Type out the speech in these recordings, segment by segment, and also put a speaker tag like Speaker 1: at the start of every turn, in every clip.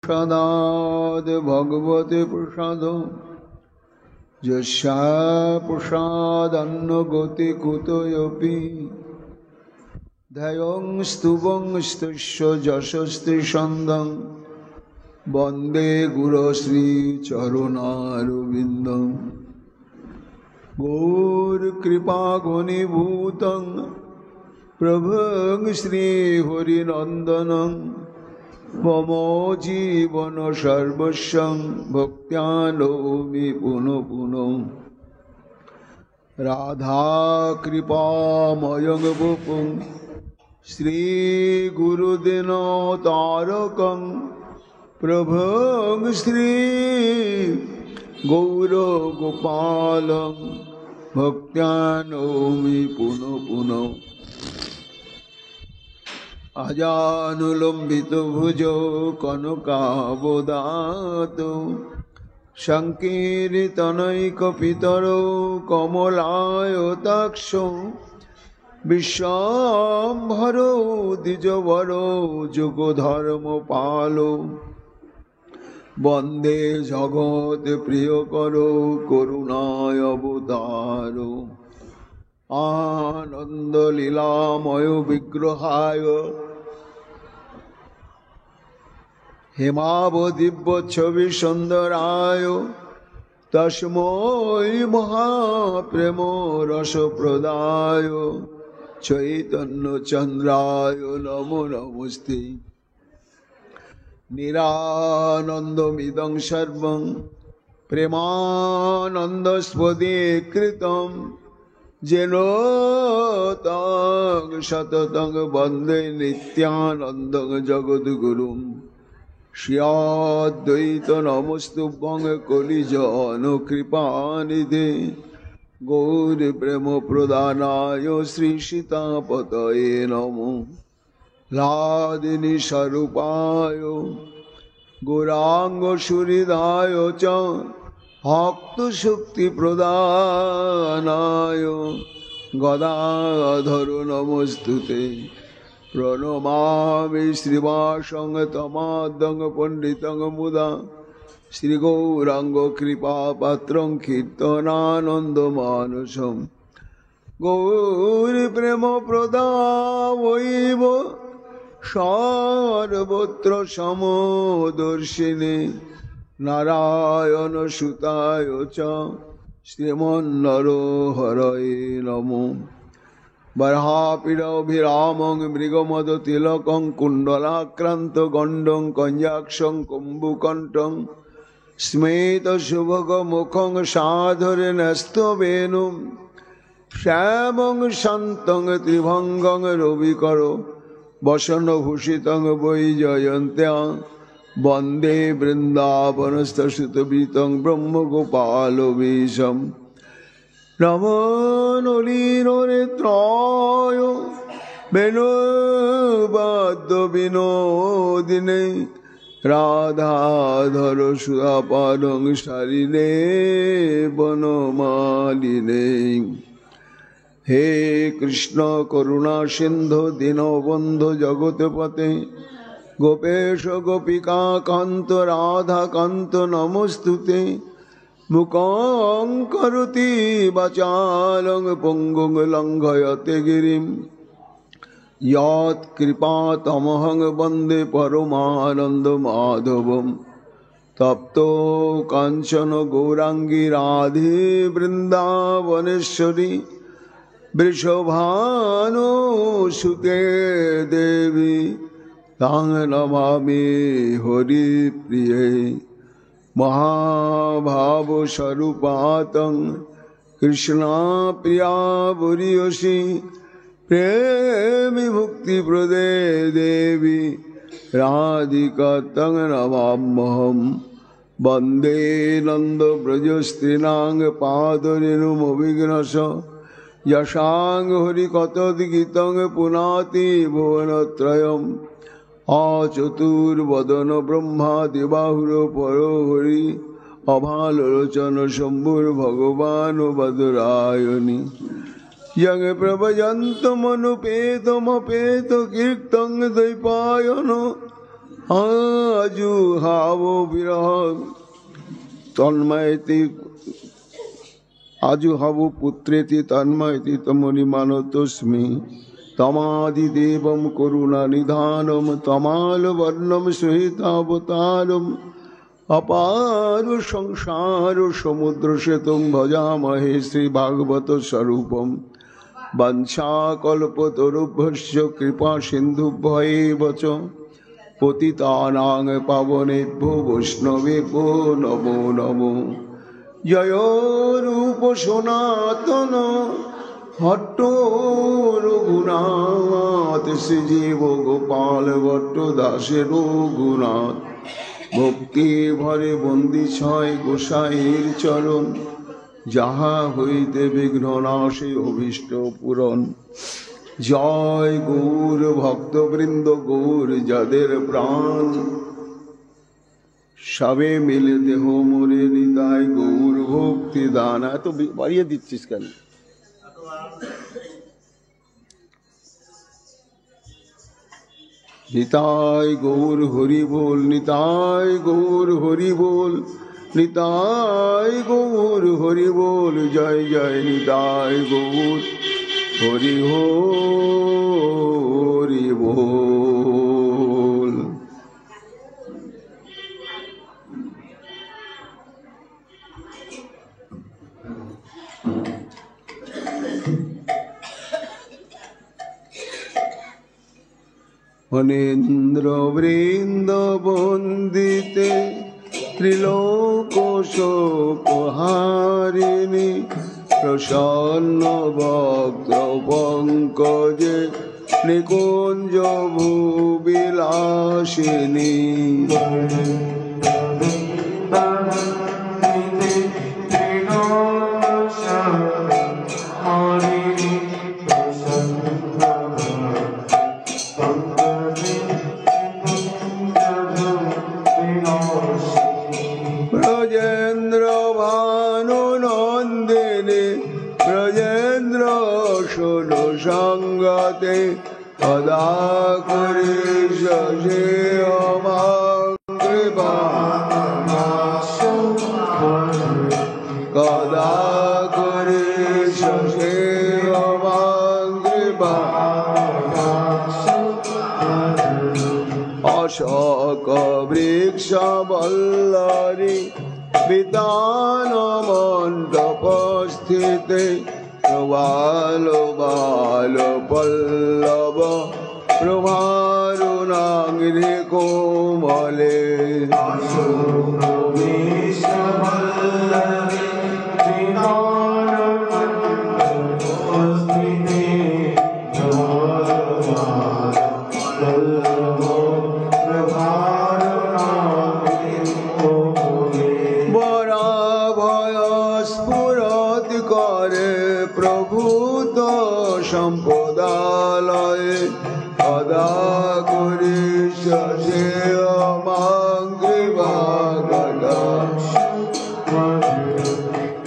Speaker 1: प्रसादाद भगवते प्रसाद यस्या प्रसादान्न गति कुतोऽपि ध्येयं स्तुवं स्तुष्य यशस्त्रिशन्दं वन्दे गुरुश्रीचरणारविन्दं गौरकृपाघनीभूतं प्रभुं श्रीहरिनन्दनं मम जीवन सर्वस्वं भक्त्यानौमि पुनः पुनः राधाकृपामयं वपुं श्रीगुरुदिनतारकं प्रभुं श्रीगौरगोपालं भक्त्यानौमि पुनः पुनः अजानुलम्बितो भुजो कनकावदातो संकीर्तनैकपितरो कमलायताक्षो विश्वाम्भरो द्विजवरो जुगधर्मपालो वन्दे जगत्प्रियकरो करुणावतारो आनन्दलीलामय विग्रहाय हेमावदिव्यच्छविसुन्दराय तस्मै महाप्रेम रसप्रदाय चैतन्यचन्द्राय नमो नमस्ते निरानन्दमिदं सर्वं प्रेमानन्दस्वदीकृतं येन तं सततं वन्दे नित्यानन्दं जगद्गुरुं श्रीअद्वैत नमस्तुभ्यं कलिजनकृपानिधे गौरप्रेमप्रदानाय श्रीसीतापतये नमो लादिनीस्वरूपाय गौराङ्गसुहृदाय च भक्तशक्तिप्रदानाय गदाधर नमस्तुते प्रणमामि श्रीवासं तमादं पण्डितं मुदा श्रीगौराङ्गकृपापात्रं कीर्तनानन्दमानसं गौरप्रेमप्रदावैव सर्वत्र समदर्शिने नारायणसुताय च श्रीमन्नरहरये नमो बर्हापीडभिरामं मृगमदतिलकं कुण्डलाक्रान्तगण्डं कञ्जाक्षं कुम्भुकण्ठं स्मेतसुभगमुखं साधरेणस्तवेणुं श्यामं शान्तं त्रिभङ्गं रविकरो वसनभूषितं वैजयन्त्या वन्दे वृन्दावनस्थसुतभीतं ब्रह्मगोपालवेशम् नमोऽनुलीननेत्राय वेणुवाद्यविनोदिने राधाधर सुधापादं सलिले वनमालिने हे कृष्ण करुणा सिंधु दीनबन्धु जगत्पते गोपेश गोपिका कांत राधा कांत नमोस्तुते मुखं करोति वाचालं पुंगुं लंघयते गिरिं यत्कृपातमहं वन्दे परमानन्दमाधवं तप्तो काञ्चन गौरांगी राधे वृन्दावनेश्वरी वृषभानुसुते देवी तां नमामि हरिप्रिये महाभावस्वरूपातं कृष्णा प्रिया बुरीयसी प्रेमी भुक्तिप्रदे देवी राधिका तं नमाम्यहं वन्दे नन्दव्रजस्त्रीणां पादरेणुमभिघ्नस यशांग हरिकथोद्गीतं पुनाति भुवनत्रयम् आचतुर्वदन ब्रह्मादिबाहुरो परो हरि अभालोचन शम्भुर्भगवान् बदरायणि यं प्रभजन्तमनुपेतमपेतकीर्तं द्वैपायनो আজুহাবো বিরহ তন্ময়তি আজুহাবো পুত্রেতি তন্ময়তি তমনিমানতস্মি তমাদিদেবম করুণা নিধানম তমাল বর্ণম সহিতাবতারম অপার সংসার সমুদ্র সেতুম ভজামহে শ্রী ভাগবত স্বরূপম বংশাকল্পতরুভ্যশ্চ কৃপা সিন্ধুভ্যেব চ পতিতানাং পাবনেভ্যো বৈষ্ণবেভ্যো নমো নমো। জয় রূপ সনাতন ভট্ট রঘুনাথ শ্রীজীব গোপাল ভট্ট দাসে রঘুনাথ ভক্তি ভরে বন্দি ছয় গোসাইর চরণ যাহা হইতে বিঘ্ন নাশে অভীষ্ট পূরণ। জয় গৌর ভক্তবৃন্দ গৌর যাদের প্রাণ সবে মিলে দেহ মোরে নিতাই গৌর ভক্তি দান। এত বাড়িয়ে দিচ্ছিস কেন? নিতাই গৌর হরি বল, নিতাই গৌর হরি বল, নিতাই গৌর হরি বল। জয় জয় নিতাই গৌর হরি হরি বল। অনিন্দ্র বৃন্দ বন্দিতে ত্রিলোক শোকহারিণী প্রসন্ন বক্র পঙ্কজে নিকুঞ্জ ভূবিলাসিনী। ব্রজেন্দ্র ভানু নন্দিনী ব্রজেন্দ্র ষোল সঙ্গতে সদা করি শশী অমাঙ্গৃপা কদা করি শশী অমাঙ্গৃপা অশোক বৃক্ষ বল্লরী বিতান মণ্ডপস্থিতে প্রবাল বাল পল্লব প্রভারুণাঙ্ঘ্রি কোমলে। সম্পদালয়ে সদা করি শশী অমাঙ্গৃপা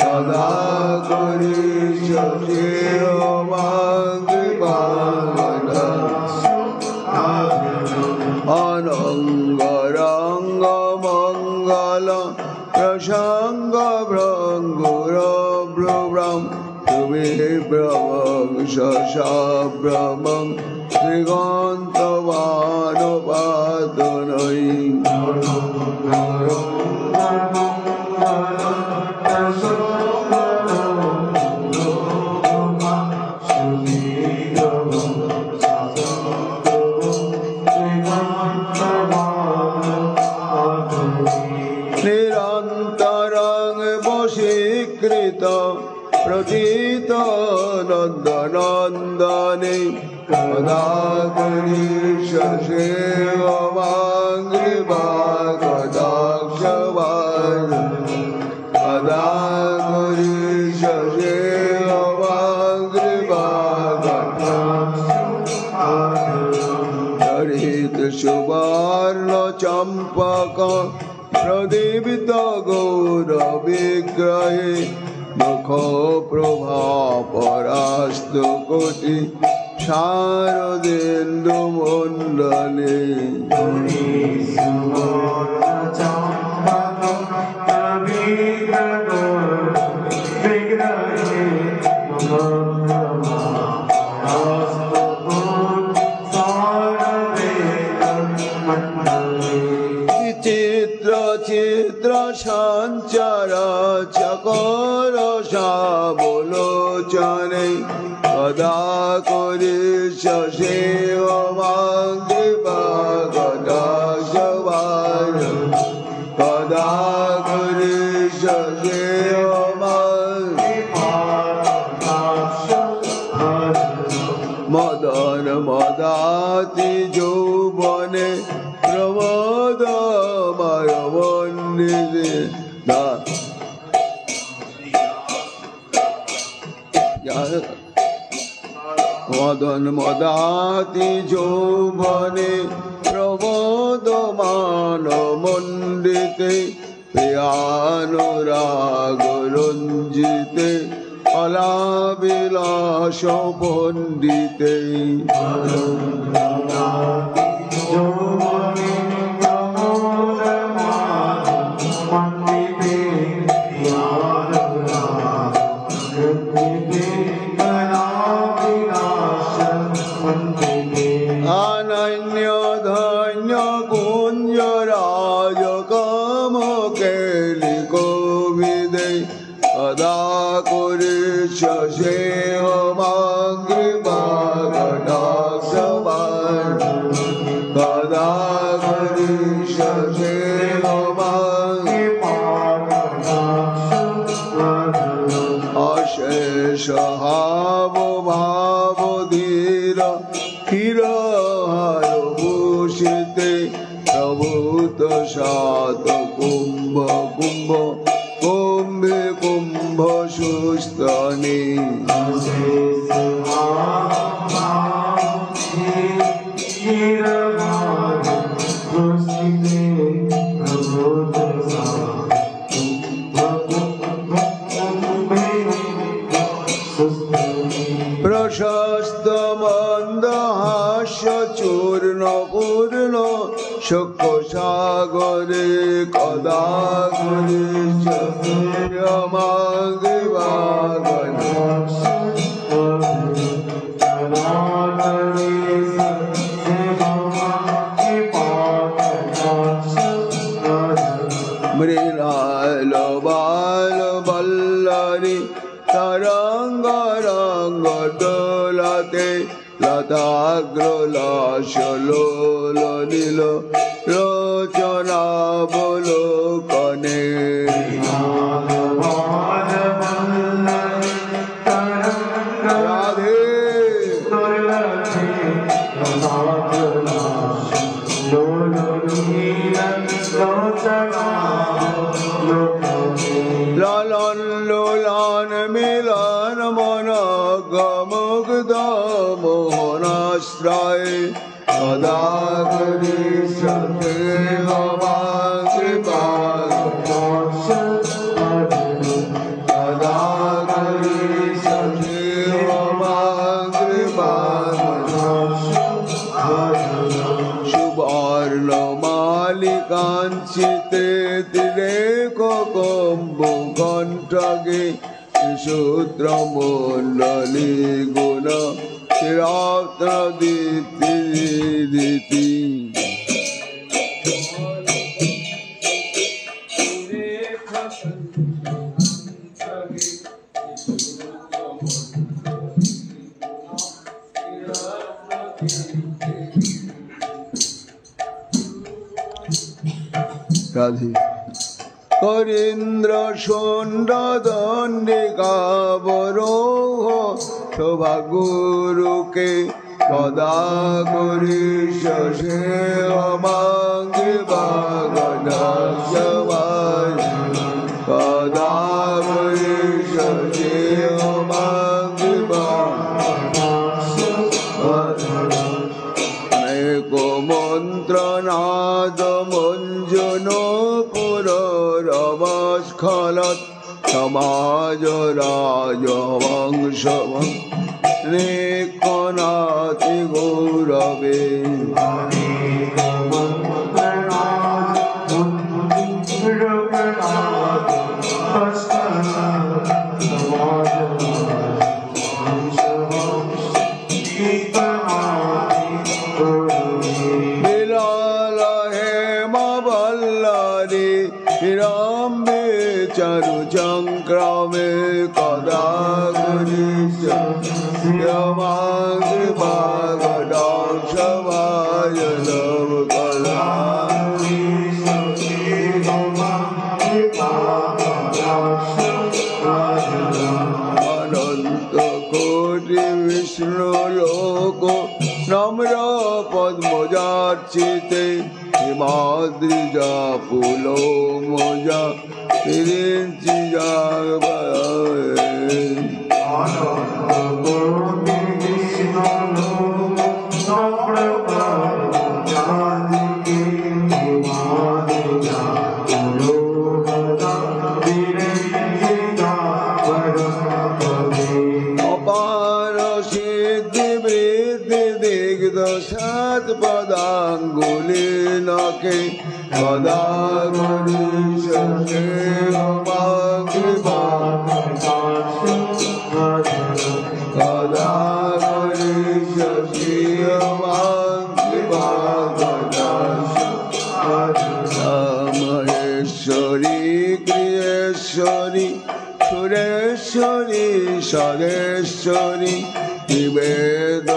Speaker 1: সদা করি শশী অমাঙ্গৃপা অনঙ্গ রঙ্গ মঙ্গল প্রসঙ্গ ভৃঙ্গুর ভ্রুব্রম বিভ্রমং শশাভ্রমং দিগন্তবানপাতনৈ। নিরন্তরং বশীকৃত প্রতীত নন্দনন্দনে সদা করি শশী অমাঙ্গৃপা কটাক্ষবাণ সদা করি শশী অমাঙ্গৃপা হরিত সুবর্ণ চম্পক প্রদীপ্ত গৌর বিগ্রহে মুখ প্রভা পরাস্তু কোটি শারদেন্দু মণ্ডলে চিত্র চিত্র সঞ্চার চকর সাবলোচনে কদা করি সেব মাঙ্গে কদা সবার কদা করি সেব মদন মদাতি যৌবনে প্রমোদ মারবন্দিতে মদন মদাতি যৌবনে প্রমোদ মান মন্ডিতে প্রিয়ানুরাগ রঞ্জিতে অলাবিলাস পণ্ডিতে অনন্য ধন্য কুঞ্জরাজ কাম কেলি কবিদে অদা করে সেব মাঙ্গে সবার কদা করে সেব মাঙ্গে অশেষ হাব ভাব ধীর ক্ষীর হার ভূষিতে প্রভূত সাত কুম্ভ কুম্ভ কুম্ভে কুম্ভ সুস্তনে প্রশস্ত মন্দ হাস্য চূর্ণ পূর্ণ শোক সাগরে কদা করে মাঙ্গে মৃণাল বাল বল্লরি তরঙ্গ রঙ্গ দোলতে লতাগ্রলাস লোল নীল রচনা বলোকনে রাধে লালন লোলান মিলন মন গমুগ্ধ মোহনাশ্রয় কদা করি সেব মাঙ্গে কদা করি সেব মাঙ্গে সুবর্ণ মালিকাঞ্চিতে তীরে কম্বু কণ্ঠকে সূত্র মণ্ডলী গুণ রত্ন দীপ্তি দীপ্তি রাধে করিন্দ্র ষণ্ড দণ্ডিকা বরোহ শোভা গুরুকে কদা করি সেব মাঙ্গে সবাই কদা করি সেব মাঙ্গে মন্ত্রনাদ মঞ্জন পুর রমস্খলত সমাজ রাজ বংশ নিকনাথি গৌরবে চারু চক্রমে কদা অনন্ত কোটি বিষ্ণু লোক নম্র পদ্মজার্চিতে হিমাদ্রিজা পুলো মোজা তিরিঞ্চি অপার সিদ্ধি বৃদ্ধি দিগ্ধ সাত পদাঙ্গুলি নখে কদা মহেশ্বরী ক্রিয়েশ্বরী সুরেশ্বরী সরেশ্বরী নিবেদ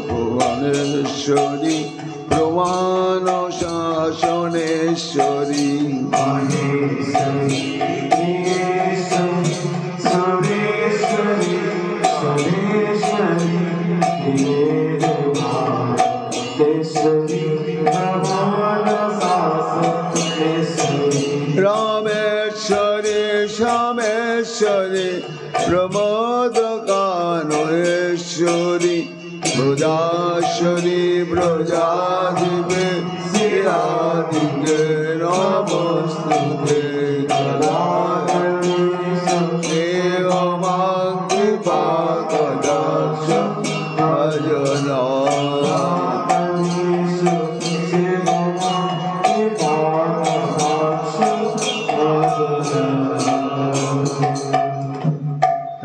Speaker 1: ভুবনেশ্বরী প্রমাণ শাসনেশ্বরী রামেশ্বরী শ্যামেশ্বরী প্রমোদ কানয়েশ্বরী ব্রজাশ্বরী ব্রজাধিপে শ্রীরাধিকে নমস্তুতে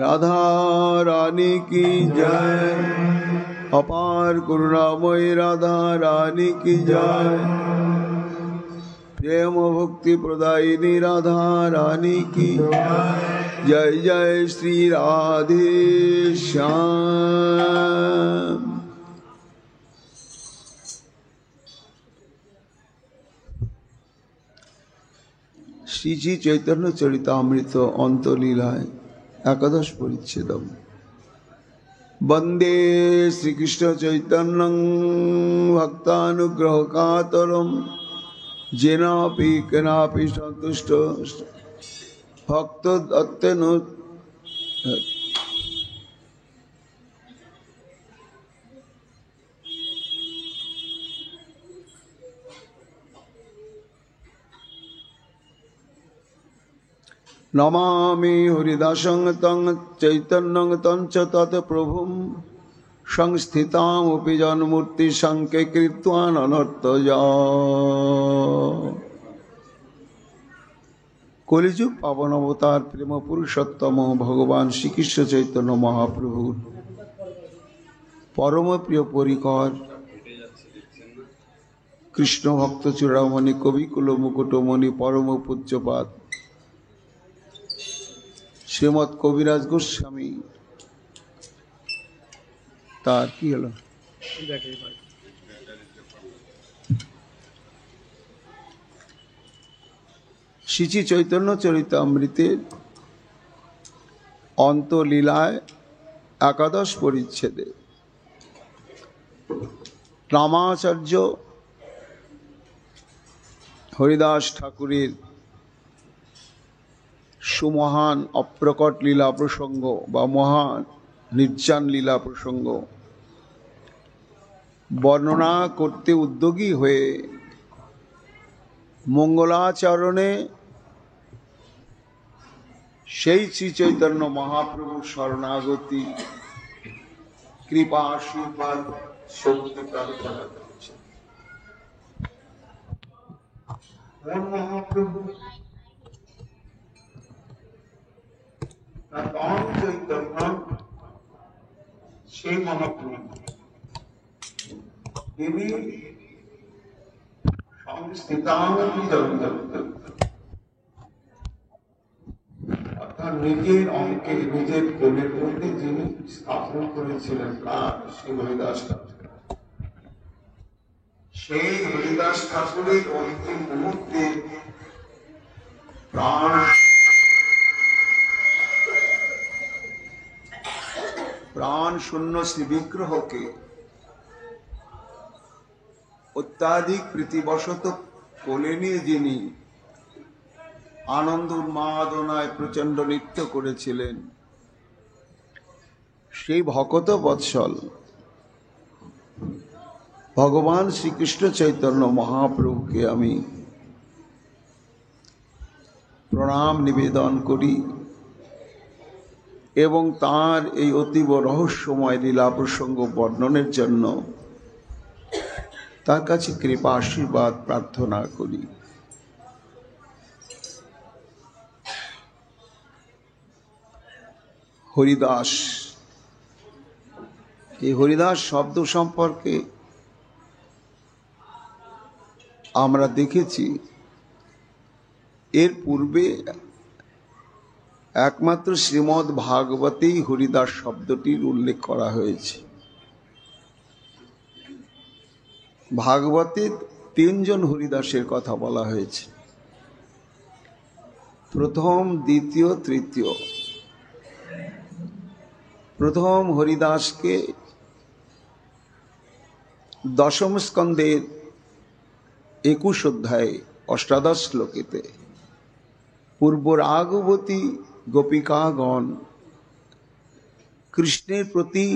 Speaker 1: রাধা রানী কি জয়। अपार करुणामयी राधा रानी की जय। प्रेम भक्ति प्रदायिनी राधा रानी की जय। जय श्री राधे श्याम। श्री जी चैतन्य चरितामृत अंतलीलाय एकादश परिच्छेदम। वंदे श्रीकृष्ण चैतन्यं भक्तानुग्रहकातरं जेनापि केनापि सन्तुष्ट भक्तोद्यतेन नमामि हरिदासं तं चैतन्यं तं च तत् प्रभुं संस्थितामपि जन्मूर्ति संके कृत्वान् अनर्थया। कलिजुग पावन अवतार प्रेम पुरुषोत्तम भगवान श्रीकृष्ण चैतन्य महाप्रभु परम प्रिय परिकर कृष्ण भक्त चूड़ामणि कविकुल मुकुटमणि परम पूज्यपाद श्रीमद कविराज गोस्वामी तार की हलो श्री चैतन्य चरितामृते अंतलीलाय एकादश परिच्छेदे रामाचार्य हरिदास ठाकुरेर सुमहान अप्रकट लीला प्रसंग बा महान निर्जान लीला प्रसंग वर्णना करते उद्योगी हुए मंगलाचरणे সেই শ্রী চৈতন্য মহাপ্রভু শরণাগতি কৃপা আশীর্বাদ শক্তি প্রার্থনা করছেন। মহাপ্রভু চৈতন্য সেই মহাপ্রভু তিনি অর্থাৎ নিজের অঙ্কে নিজের প্রেমের মধ্যে যিনি স্থাপন করেছিলেন প্রাণ শ্রী হরিদাস ঠাকুর, সেই হরিদাস ঠাকুরের অন্তিম মুহূর্তে প্রাণ শূন্য শ্রী বিগ্রহকে অত্যাধিক প্রীতিবশত কোলে নিয়ে যিনি আনন্দ উন্মাদনায় প্রচন্ড নৃত্য করেছিলেন, সেই ভকত বৎসল ভগবান শ্রীকৃষ্ণ চৈতন্য মহাপ্রভুকে আমি প্রণাম নিবেদন করি এবং তার এই অতীব রহস্যময় লীলা প্রসঙ্গ বর্ণনের জন্য তার কাছে কৃপা আশীর্বাদ প্রার্থনা করি। হরিদাস, এই হরিদাস শব্দ সম্পর্কে আমরা দেখেছি এর পূর্বে একমাত্র শ্রীমদ্ ভাগবতেই হরিদাস শব্দটির উল্লেখ করা হয়েছে। ভাগবতে 3 জন হরিদাসের কথা বলা হয়েছে, প্রথম, দ্বিতীয়, তৃতীয়। প্রথম হরিদাসকে 10ম স্কন্ধের 21 অধ্যায়ে 18 শ্লোকেতে পূর্ব রাগবতী গোপিকাগণ কৃষ্ণের প্রতি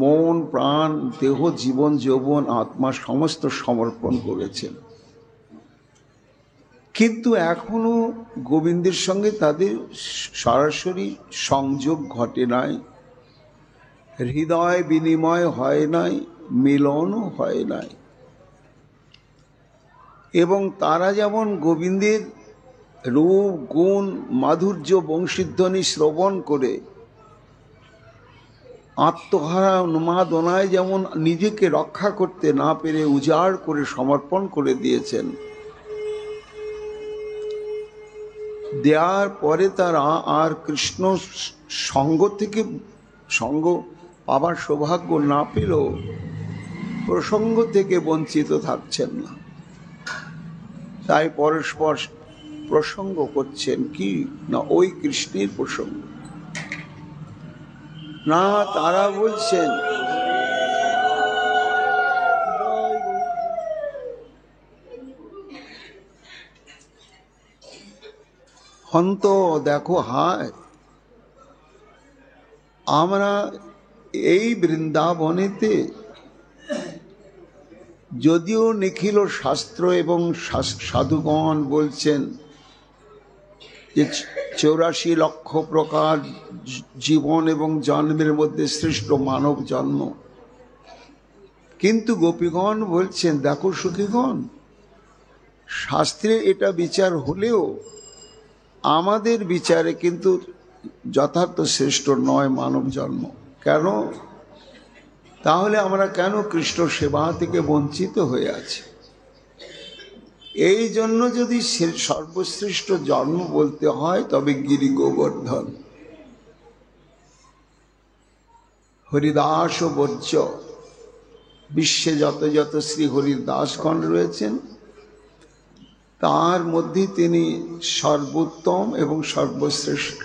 Speaker 1: মন প্রাণ দেহ জীবন যৌবন আত্মা সমস্ত সমর্পণ করেছেন, কিন্তু এখনো গোবিন্দের সঙ্গে তাদের সরাসরি সংযোগ ঘটে নাই, হৃদয় বিনিময় হয় নাই, মিলনও হয় নাই। এবং তারা যেমন গোবিন্দের রূপ গুণ মাধুর্য বংশীধ্বনি শ্রবণ করে আত্মহারা উন্মাদনায় যেমন নিজেকে রক্ষা করতে না পেরে উজাড় করে সমর্পণ করে দিয়েছেন, দেওয়ার পরে তারা আর কৃষ্ণ সঙ্গ পাবার সৌভাগ্য না পেলেও প্রসঙ্গ থেকে বঞ্চিত থাকছেন না। তাই পরস্পর প্রসঙ্গ করছেন কি না ওই কৃষ্ণের প্রসঙ্গ না। তারা বলছেন হন্ত দেখো, হায় আমরা এই বৃন্দাবনেতে যদিও নিখিল শাস্ত্র এবং সাধুগণ বলছেন যে 84 লক্ষ প্রকার জীবন এবং জন্মের মধ্যে শ্রেষ্ঠ মানব জন্ম, কিন্তু গোপীগণ বলছেন দেখো সখীগণ, শাস্ত্রে এটা বিচার হলেও আমাদের বিচারে কিন্তু যথার্থ শ্রেষ্ঠ নয় মানব জন্ম। কেন? তাহলে আমরা কেন কৃষ্ণ সেবা থেকে বঞ্চিত হয়ে আছি? এই জন্য যদি সর্বশ্রেষ্ঠ জন্ম বলতে হয় তবে গিরি গোবর্ধন, হরিদাস ও বর্জ্য। বিশ্বে যত যত শ্রী হরিদাসগণ রয়েছেন তার মধ্যে তিনি সর্বোত্তম এবং সর্বশ্রেষ্ঠ।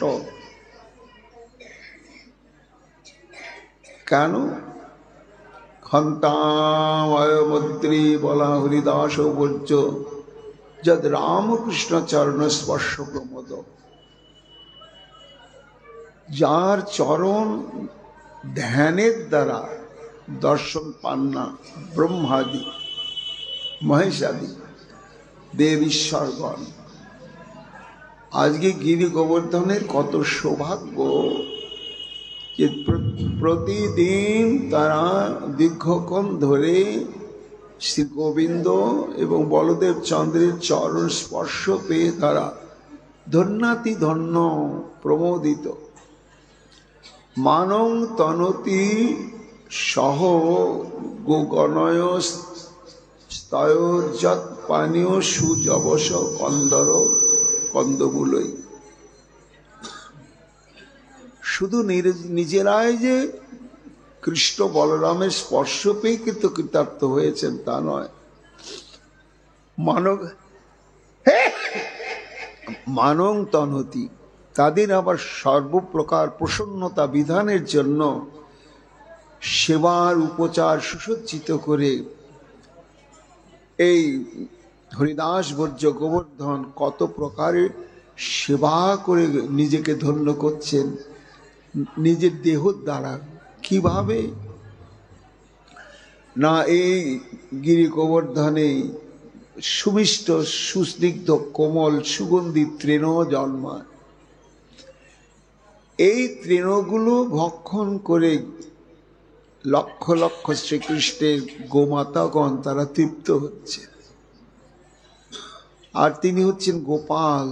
Speaker 1: কেন? খন্তাময়মদ্রী বলা হরিদাস ও বর্জ্য যদ রামকৃষ্ণ চরণ স্পর্শ প্রমোদ। যার চরণ ধ্যানের দ্বারা দর্শন পান না ব্রহ্মাদি মহেশাদি দেব ঈশ্বরগণ। আজকে গিরি গোবর্ধনের কত সৌভাগ্য যে প্রতিদিন তারা দীর্ঘক্ষণ ধরে শ্রী গোবিন্দ এবং বলদেব চন্দ্রের চরণ স্পর্শ পেয়ে তারা ধন্যাতি ধন্য প্রমোদিত। মানং তনতি সহ গোগণয় স্তয়োর্যৎ পানীয় সুযবস কন্দর কন্দমূলই। শুধু নিজেরাই যে কৃষ্ণ বলরামের স্পর্শ পেয়ে কিন্তু কৃতার্থ হয়েছেন তা নয়, মানং তনতি, তাদের আবার সর্বপ্রকার প্রসন্নতা বিধানের জন্য সেবার উপচার সুসজ্জিত করে এই হরিদাস বর্জ্য গোবর্ধন কত প্রকারে সেবা করে নিজেকে ধন্য করছেন নিজের দেহ দ্বারা। কিভাবে না, এই গিরি গোবর্ধনে সুমিষ্ট সুস্নিগ্ধ কোমল সুগন্ধি তৃণ জন্মায়। এই তৃণগুলো ভক্ষণ করে লক্ষ লক্ষ শ্রীকৃষ্ণের গোমাতাগণ তারা তৃপ্ত হচ্ছে। আর তিনি হচ্ছেন গোপাল।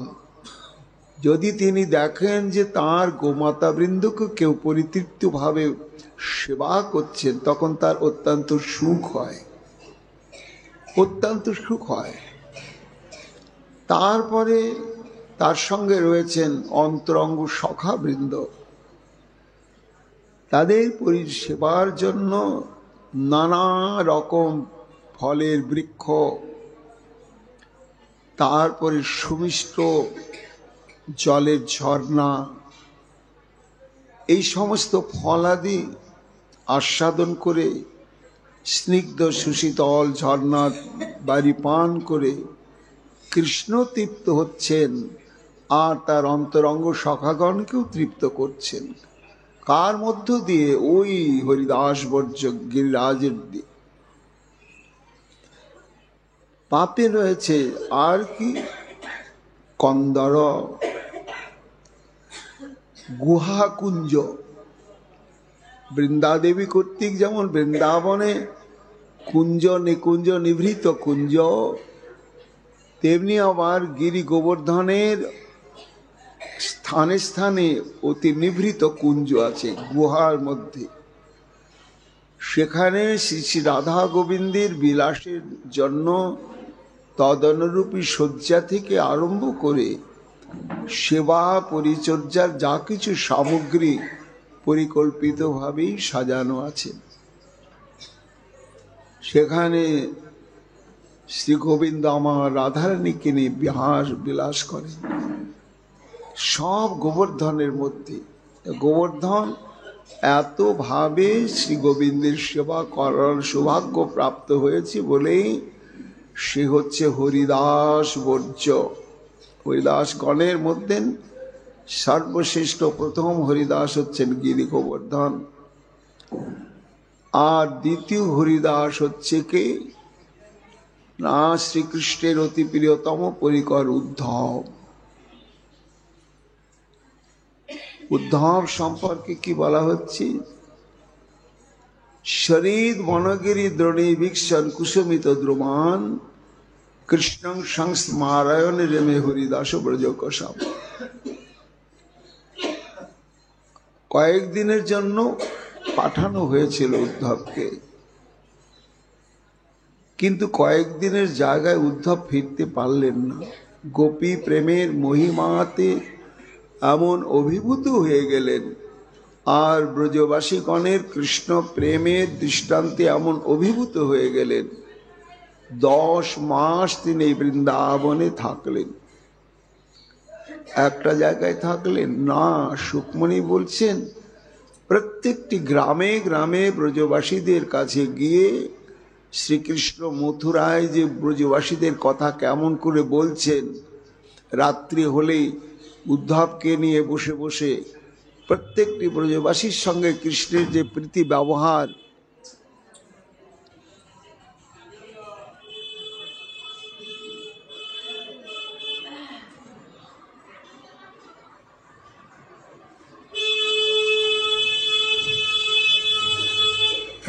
Speaker 1: যদি তিনি দেখেন যে তার গোমাতা বৃন্দকে কেউ পরিতৃপ্ত ভাবে সেবা করছেন, তখন তার অত্যন্ত সুখ হয়, অত্যন্ত সুখ হয়। তারপরে তার সঙ্গে রয়েছেন অন্তরঙ্গ সখা বৃন্দ, তাদের পরিষেবার জন্য নানা রকম ফলের বৃক্ষ, তারপরে সুমিষ্ট জলের ঝর্ণা, এই সমস্ত ফলাদি আস্বাদন করে স্নিগ্ধ সুশীতল ঝর্ণার বাড়ি পান করে কৃষ্ণ তৃপ্ত হচ্ছেন আর তার অন্তরঙ্গ সখাগণকেও তৃপ্ত করছেন। কার মধ্য দিয়ে? ওই হরিদাস বর্জ্য গিরিরাজের দিয়ে। পাপে রয়েছে আর কি? কন্দর, গুহা কুঞ্জ। বৃন্দাদেবী কর্তৃক যেমন বৃন্দাবনে কুঞ্জ নিকুঞ্জ নিভৃত কুঞ্জ, তেমনি আবার গিরি গোবর্ধনের স্থানে স্থানে অতি নিভৃত কুঞ্জ আছে গুহার মধ্যে। সেখানে শ্রী শ্রী রাধা গোবিন্দের বিলাসের জন্য তদনুরূপী শয্যা থেকে আরম্ভ করে সেবা পরিচর্যার যা কিছু সামগ্রী পরিকল্পিতভাবেই সাজানো আছে। সেখানে শ্রী গোবিন্দ আমার রাধারানীকে নিয়ে বিলাস করেন সব গোবর্ধনের মধ্যে। গোবর্ধন এত ভাবে শ্রী গোবিন্দের সেবা করার সৌভাগ্য প্রাপ্ত হয়েছে বলেই সে হচ্ছে হরিদাস বর্জ্য। হরিদাস গণের মধ্যে সর্বশ্রেষ্ঠ প্রথম হরিদাস হচ্ছেন গিরি গোবর্ধন, আর দ্বিতীয় হরিদাস হচ্ছে কে না, শ্রীকৃষ্ণের অতি প্রিয়তম পরিকর উদ্ধব। উদ্ধব সম্পর্কে কি বলা হচ্ছে? শরীর বনগিরি দ্রোণী ভীক্ষণ কুসুমিত দ্রুমান কৃষ্ণং সংস্মারায়ণ রেমে হরিদাস ব্রজকসাম। কয়েকদিনের জন্য পাঠানো হয়েছিল উদ্ধবকে, কিন্তু কয়েকদিনের জায়গায় উদ্ধব ফিরতে পারলেন না। গোপী প্রেমের মহিমাতে এমন অভিভূত হয়ে গেলেন, আর ব্রজবাসীগণের কৃষ্ণ প্রেমের দৃষ্টান্তে এমন অভিভূত হয়ে গেলেন, 10 মাস তিনি বৃন্দাবনে থাকলেন। একটা জায়গায় থাকলেন না। সুকমণি বলছেন প্রত্যেকটি গ্রামে গ্রামে ব্রজবাসীদের কাছে গিয়ে শ্রীকৃষ্ণ মথুরায় যে ব্রজবাসীদের কথা কেমন করে বলছেন, রাত্রি হলেই উদ্ধবকে নিয়ে বসে বসে প্রত্যেকটি ব্রজবাসীর সঙ্গে কৃষ্ণের যে প্রীতি ব্যবহার,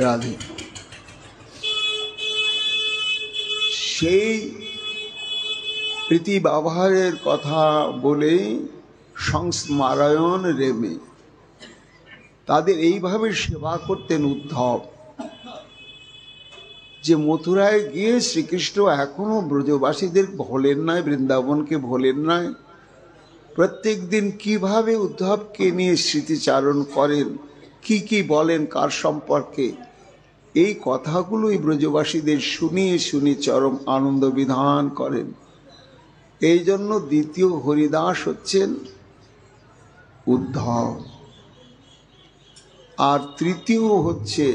Speaker 1: রাধে। সেই প্রীতি ব্যবহারের কথা বলেই সংস্মারায়ণ রেমে তাদের এইভাবে সেবা করতেন উদ্ধব, যে মথুরায় গিয়ে শ্রীকৃষ্ণ এখনো ব্রজবাসীদের ভোলেন নাই, বৃন্দাবনকে ভোলেন নাই। প্রত্যেক দিন কিভাবে উদ্ধবকে নিয়ে স্মৃতিচারণ করেন, কি কি বলেন কার সম্পর্কে, এই কথাগুলোই ব্রজবাসীদের শুনিয়ে শুনিয়ে চরম আনন্দ বিধান করেন। এই জন্য দ্বিতীয় হরিদাস হচ্ছেন উদ্ধব, আর তৃতীয় হচ্ছে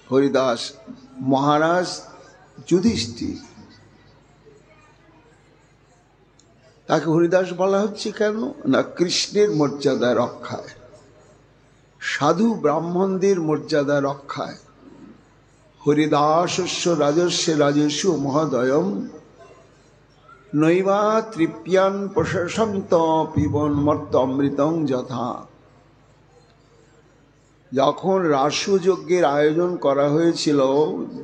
Speaker 1: হরিদাস মহারাজ যুধিষ্ঠির। তাকে হরিদাস বলা হচ্ছে কেন না, কৃষ্ণের মর্যাদা রক্ষায়, সাধু ব্রাহ্মণদের মর্যাদা রক্ষায়। হরিদাসস্য রাজস্য রাজস্ব মহোদয়ম নৈবা তৃপ্যান প্রশাসন্ত পিবন মর্ত অমৃতং যথা। যখন রাসযজ্ঞের আয়োজন করা হয়েছিল,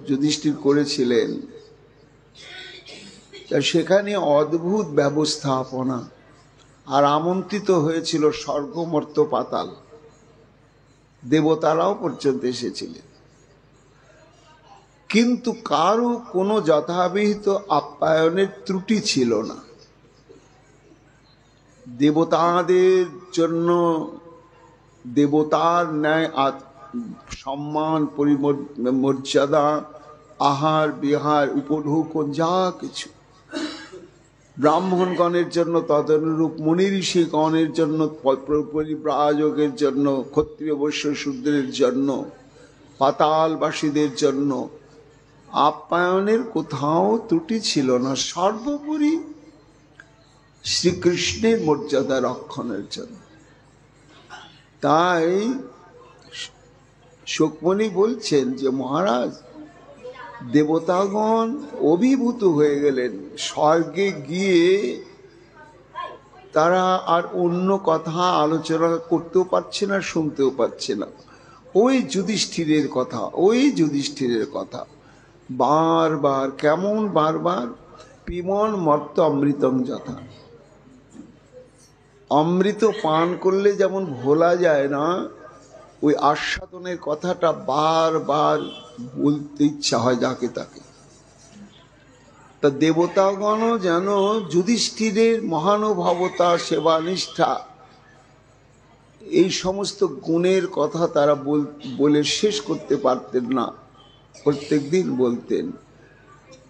Speaker 1: যুধিষ্ঠির করেছিলেন, সেখানে অদ্ভুত ব্যবস্থাপনা, আর আমন্ত্রিত হয়েছিল স্বর্গ মর্ত পাতাল, দেবতারাও পর্যন্ত এসেছিলেন, কিন্তু কারো কোনো যথাবিহিত আপ্যায়নের ত্রুটি ছিল না। দেবতাদের জন্য দেবতার ন্যায় সম্মান, মর্যাদা, আহার বিহার, উপঢৌকন যা কিছু, ব্রাহ্মণগণের জন্য তদনুরূপ, মুনি ঋষিগণের জন্য, পরিব্রাজকের জন্য, ক্ষত্রিয় বৈশ্য শূদ্রের জন্য, পাতালবাসীদের জন্য আপ্যায়নের কোথাও ত্রুটি ছিল না, সর্বোপরি শ্রীকৃষ্ণের মর্যাদা রক্ষণের জন্য। তাই শুকমণি বলছেন যে মহারাজ, দেবতাগণ অভিভূত হয়ে গেলেন, স্বর্গে গিয়ে তারা আর অন্য কথা আলোচনা করতেও পারছে না, শুনতেও পারছে না। ওই যুধিষ্ঠিরের কথা, ওই যুধিষ্ঠিরের কথা বারবার, কেমন বারবার, পিমন মর্ত অমৃতং যথা। অমৃত পান করলে যেমন ভোলা যায় না, ওই আস্বাদনের কথাটা বারবার বলতে ইচ্ছা হয় যাকে তাকে। তা দেবতাগণও যেন যুধিষ্ঠিরের মহানুভবতা, সেবানিষ্ঠা, এই সমস্ত গুণের কথা তারা বলে শেষ করতে পারতেন না, প্রত্যেক দিন বলতেন।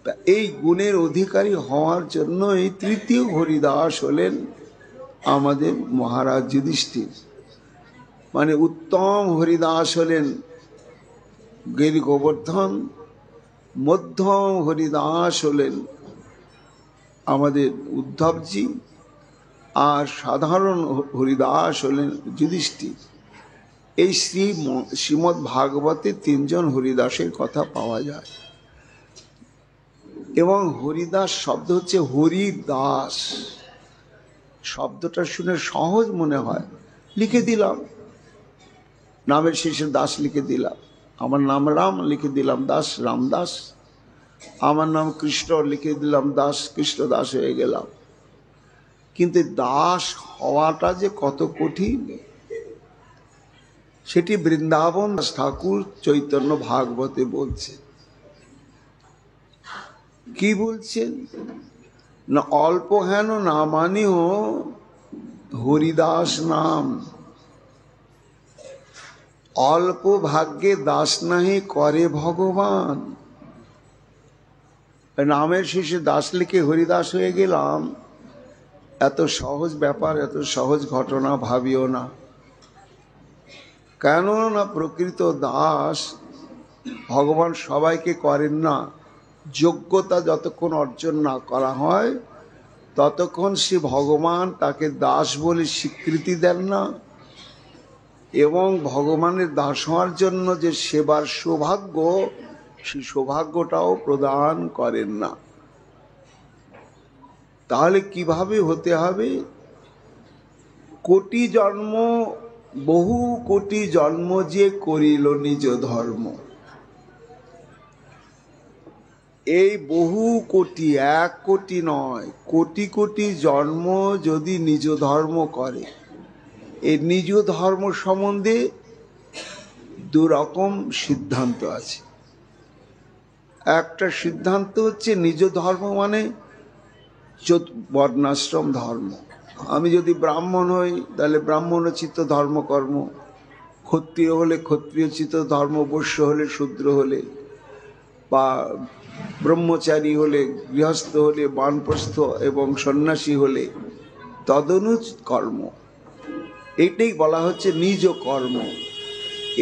Speaker 1: তা এই গুণের অধিকারী হওয়ার জন্য এই তৃতীয় হরিদাস হলেন আমাদের মহারাজ যুধিষ্ঠির। মানে উত্তম হরিদাস হলেন গিরি গোবর্ধন, মধ্যম হরিদাস হলেন আমাদের উদ্ধবজি, আর সাধারণ হরিদাস হলেন যুধিষ্ঠির। এই শ্রীমদ্ ভাগবতে তিনজন হরিদাসের কথা পাওয়া যায়। এবং হরিদাস শব্দ হচ্ছে হরিদাস, শব্দটা শুনে সহজ মনে হয়, লিখে দিলাম, নামের শেষে দাস লিখে দিলাম। আমার নাম রাম, লিখে দিলাম দাস, রামদাস। আমার নাম কৃষ্ণ, লিখে দিলাম দাস, কৃষ্ণদাস হয়ে গেলাম। কিন্তু দাস হওয়াটা যে কত কঠিন, সেটি বৃন্দাবন দাস ঠাকুর চৈতন্য ভাগবতে বলছে। কি বলছেন না, অল্প হেন নামানিও হরিদাস নাম, অল্প ভাগ্যে দাস নাহি করে ভগবান। নামের শেষে দাস লিখে হরিদাস হয়ে গেলাম, এত সহজ ব্যাপার, এত সহজ ঘটনা ভাবিও না। কেন না প্রকৃত দাস ভগবান সবাইকে করেন না। যোগ্যতা যতক্ষণ অর্জন না করা হয় ততক্ষণ সে ভগবান তাকে দাস বলে স্বীকৃতি দেন না, এবং ভগবানের দাস হওয়ার জন্য যে সেবার সৌভাগ্য, সেই সৌভাগ্যটাও প্রদান করেন না। তাহলে কিভাবে হতে হবে? কোটি জন্ম বহু কোটি জন্ম যে করিল নিজ ধর্ম। এই বহু কোটি, 1 কোটি নয়, কোটি কোটি জন্ম যদি নিজ ধর্ম করে, এই নিজ ধর্ম সম্বন্ধে 2 রকম সিদ্ধান্ত আছে। একটা সিদ্ধান্ত হচ্ছে নিজ ধর্ম মানে বর্ণাশ্রম ধর্ম। আমি যদি ব্রাহ্মণ হই তাহলে ব্রাহ্মণোচিত ধর্মকর্ম, ক্ষত্রিয় হলে ক্ষত্রিয়োচিত ধর্ম, বৈশ্য হলে শূদ্র হলে, বা ব্রহ্মচারী হলে, গৃহস্থ হলে, বানপ্রস্থ এবং সন্ন্যাসী হলে তদনুচিত কর্ম। এটাই বলা হচ্ছে নিজ কর্ম।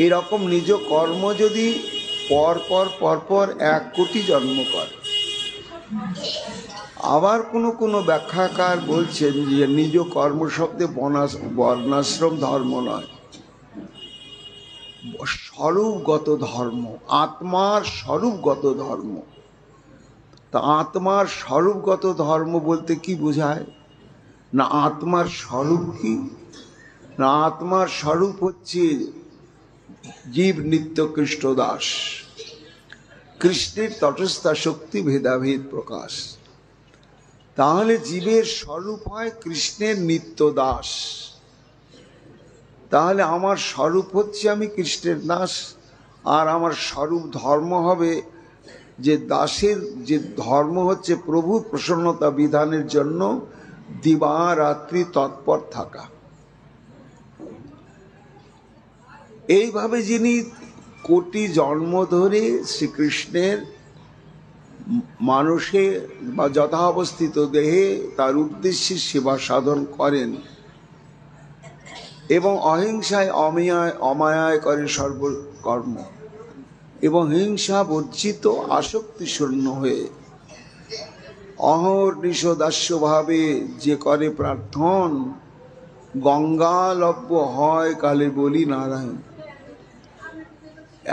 Speaker 1: এরকম নিজ কর্ম যদি পরপর 1 কোটি জন্ম করে। আবার কোনো ব্যাখ্যাকার বলছেন যে নিজ কর্ম শব্দে বর্ণাশ্রম ধর্ম নয়, স্বরূপগত ধর্ম, আত্মার স্বরূপগত ধর্ম। তা আত্মার স্বরূপগত ধর্ম বলতে কি বোঝায়? না আত্মার স্বরূপ কি? না আত্মার স্বরূপ হচ্ছে জীব নিত্য কৃষ্ণ দাস, কৃষ্ণের তটস্থা শক্তি ভেদাভেদ প্রকাশ। তাহলে জীবের স্বরূপ হয় কৃষ্ণের নিত্য দাস। তাহলে আমার স্বরূপ হচ্ছে আমি কৃষ্ণের দাস, আর আমার স্বরূপ ধর্ম হবে যে দাসের যে ধর্ম হচ্ছে প্রভু প্রসন্নতা বিধানের জন্য দিবারাত্রি তৎপর থাকা। এইভাবে যিনি কোটি জন্ম ধরে শ্রীকৃষ্ণের মানুষে বা যথাবস্থিত দেহে তার উদ্দেশ্যে সেবা সাধন করেন এবং অহিংসায় অমায়ায় করেন সর্বকর্ম, এবং হিংসা বর্জিত আসক্তি শূন্য হয়ে অহর্নিশ দাস্যভাবে যে করে প্রার্থন, গঙ্গালভ্য হয় কালে বলি নারায়ণ।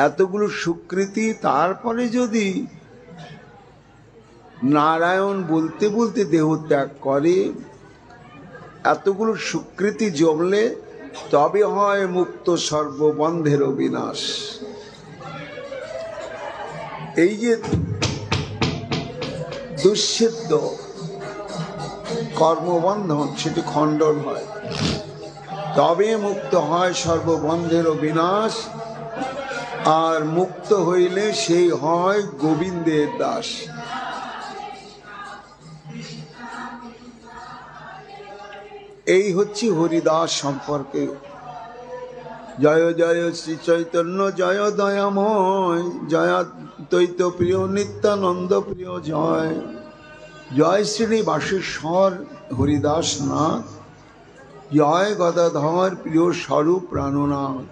Speaker 1: এতগুলো স্বীকৃতি, তারপরে যদি নারায়ণ বলতে বলতে দেহ ত্যাগ করে, এতগুলো স্বীকৃতি জমলে তবে হয় মুক্ত সর্ববন্ধের বিনাশ। এই যে দুঃসিদ্ধ কর্মবন্ধন সেটি খণ্ডন হয়, তবে মুক্ত হয় সর্ববন্ধের বিনাশ। আর মুক্ত হইলে সেই হয় গোবিন্দের দাস। এই হচ্ছে হরিদাস সম্পর্কে। জয় জয় শ্রী চৈতন্য জয় দয়াময়, জয় দ্বৈত প্রিয় নিত্যানন্দ প্রিয় জয়। জয় শ্রী বাসেশ্বর হরিদাস নাথ, জয় গদাধর প্রিয় স্বরূপ প্রাণনাথ,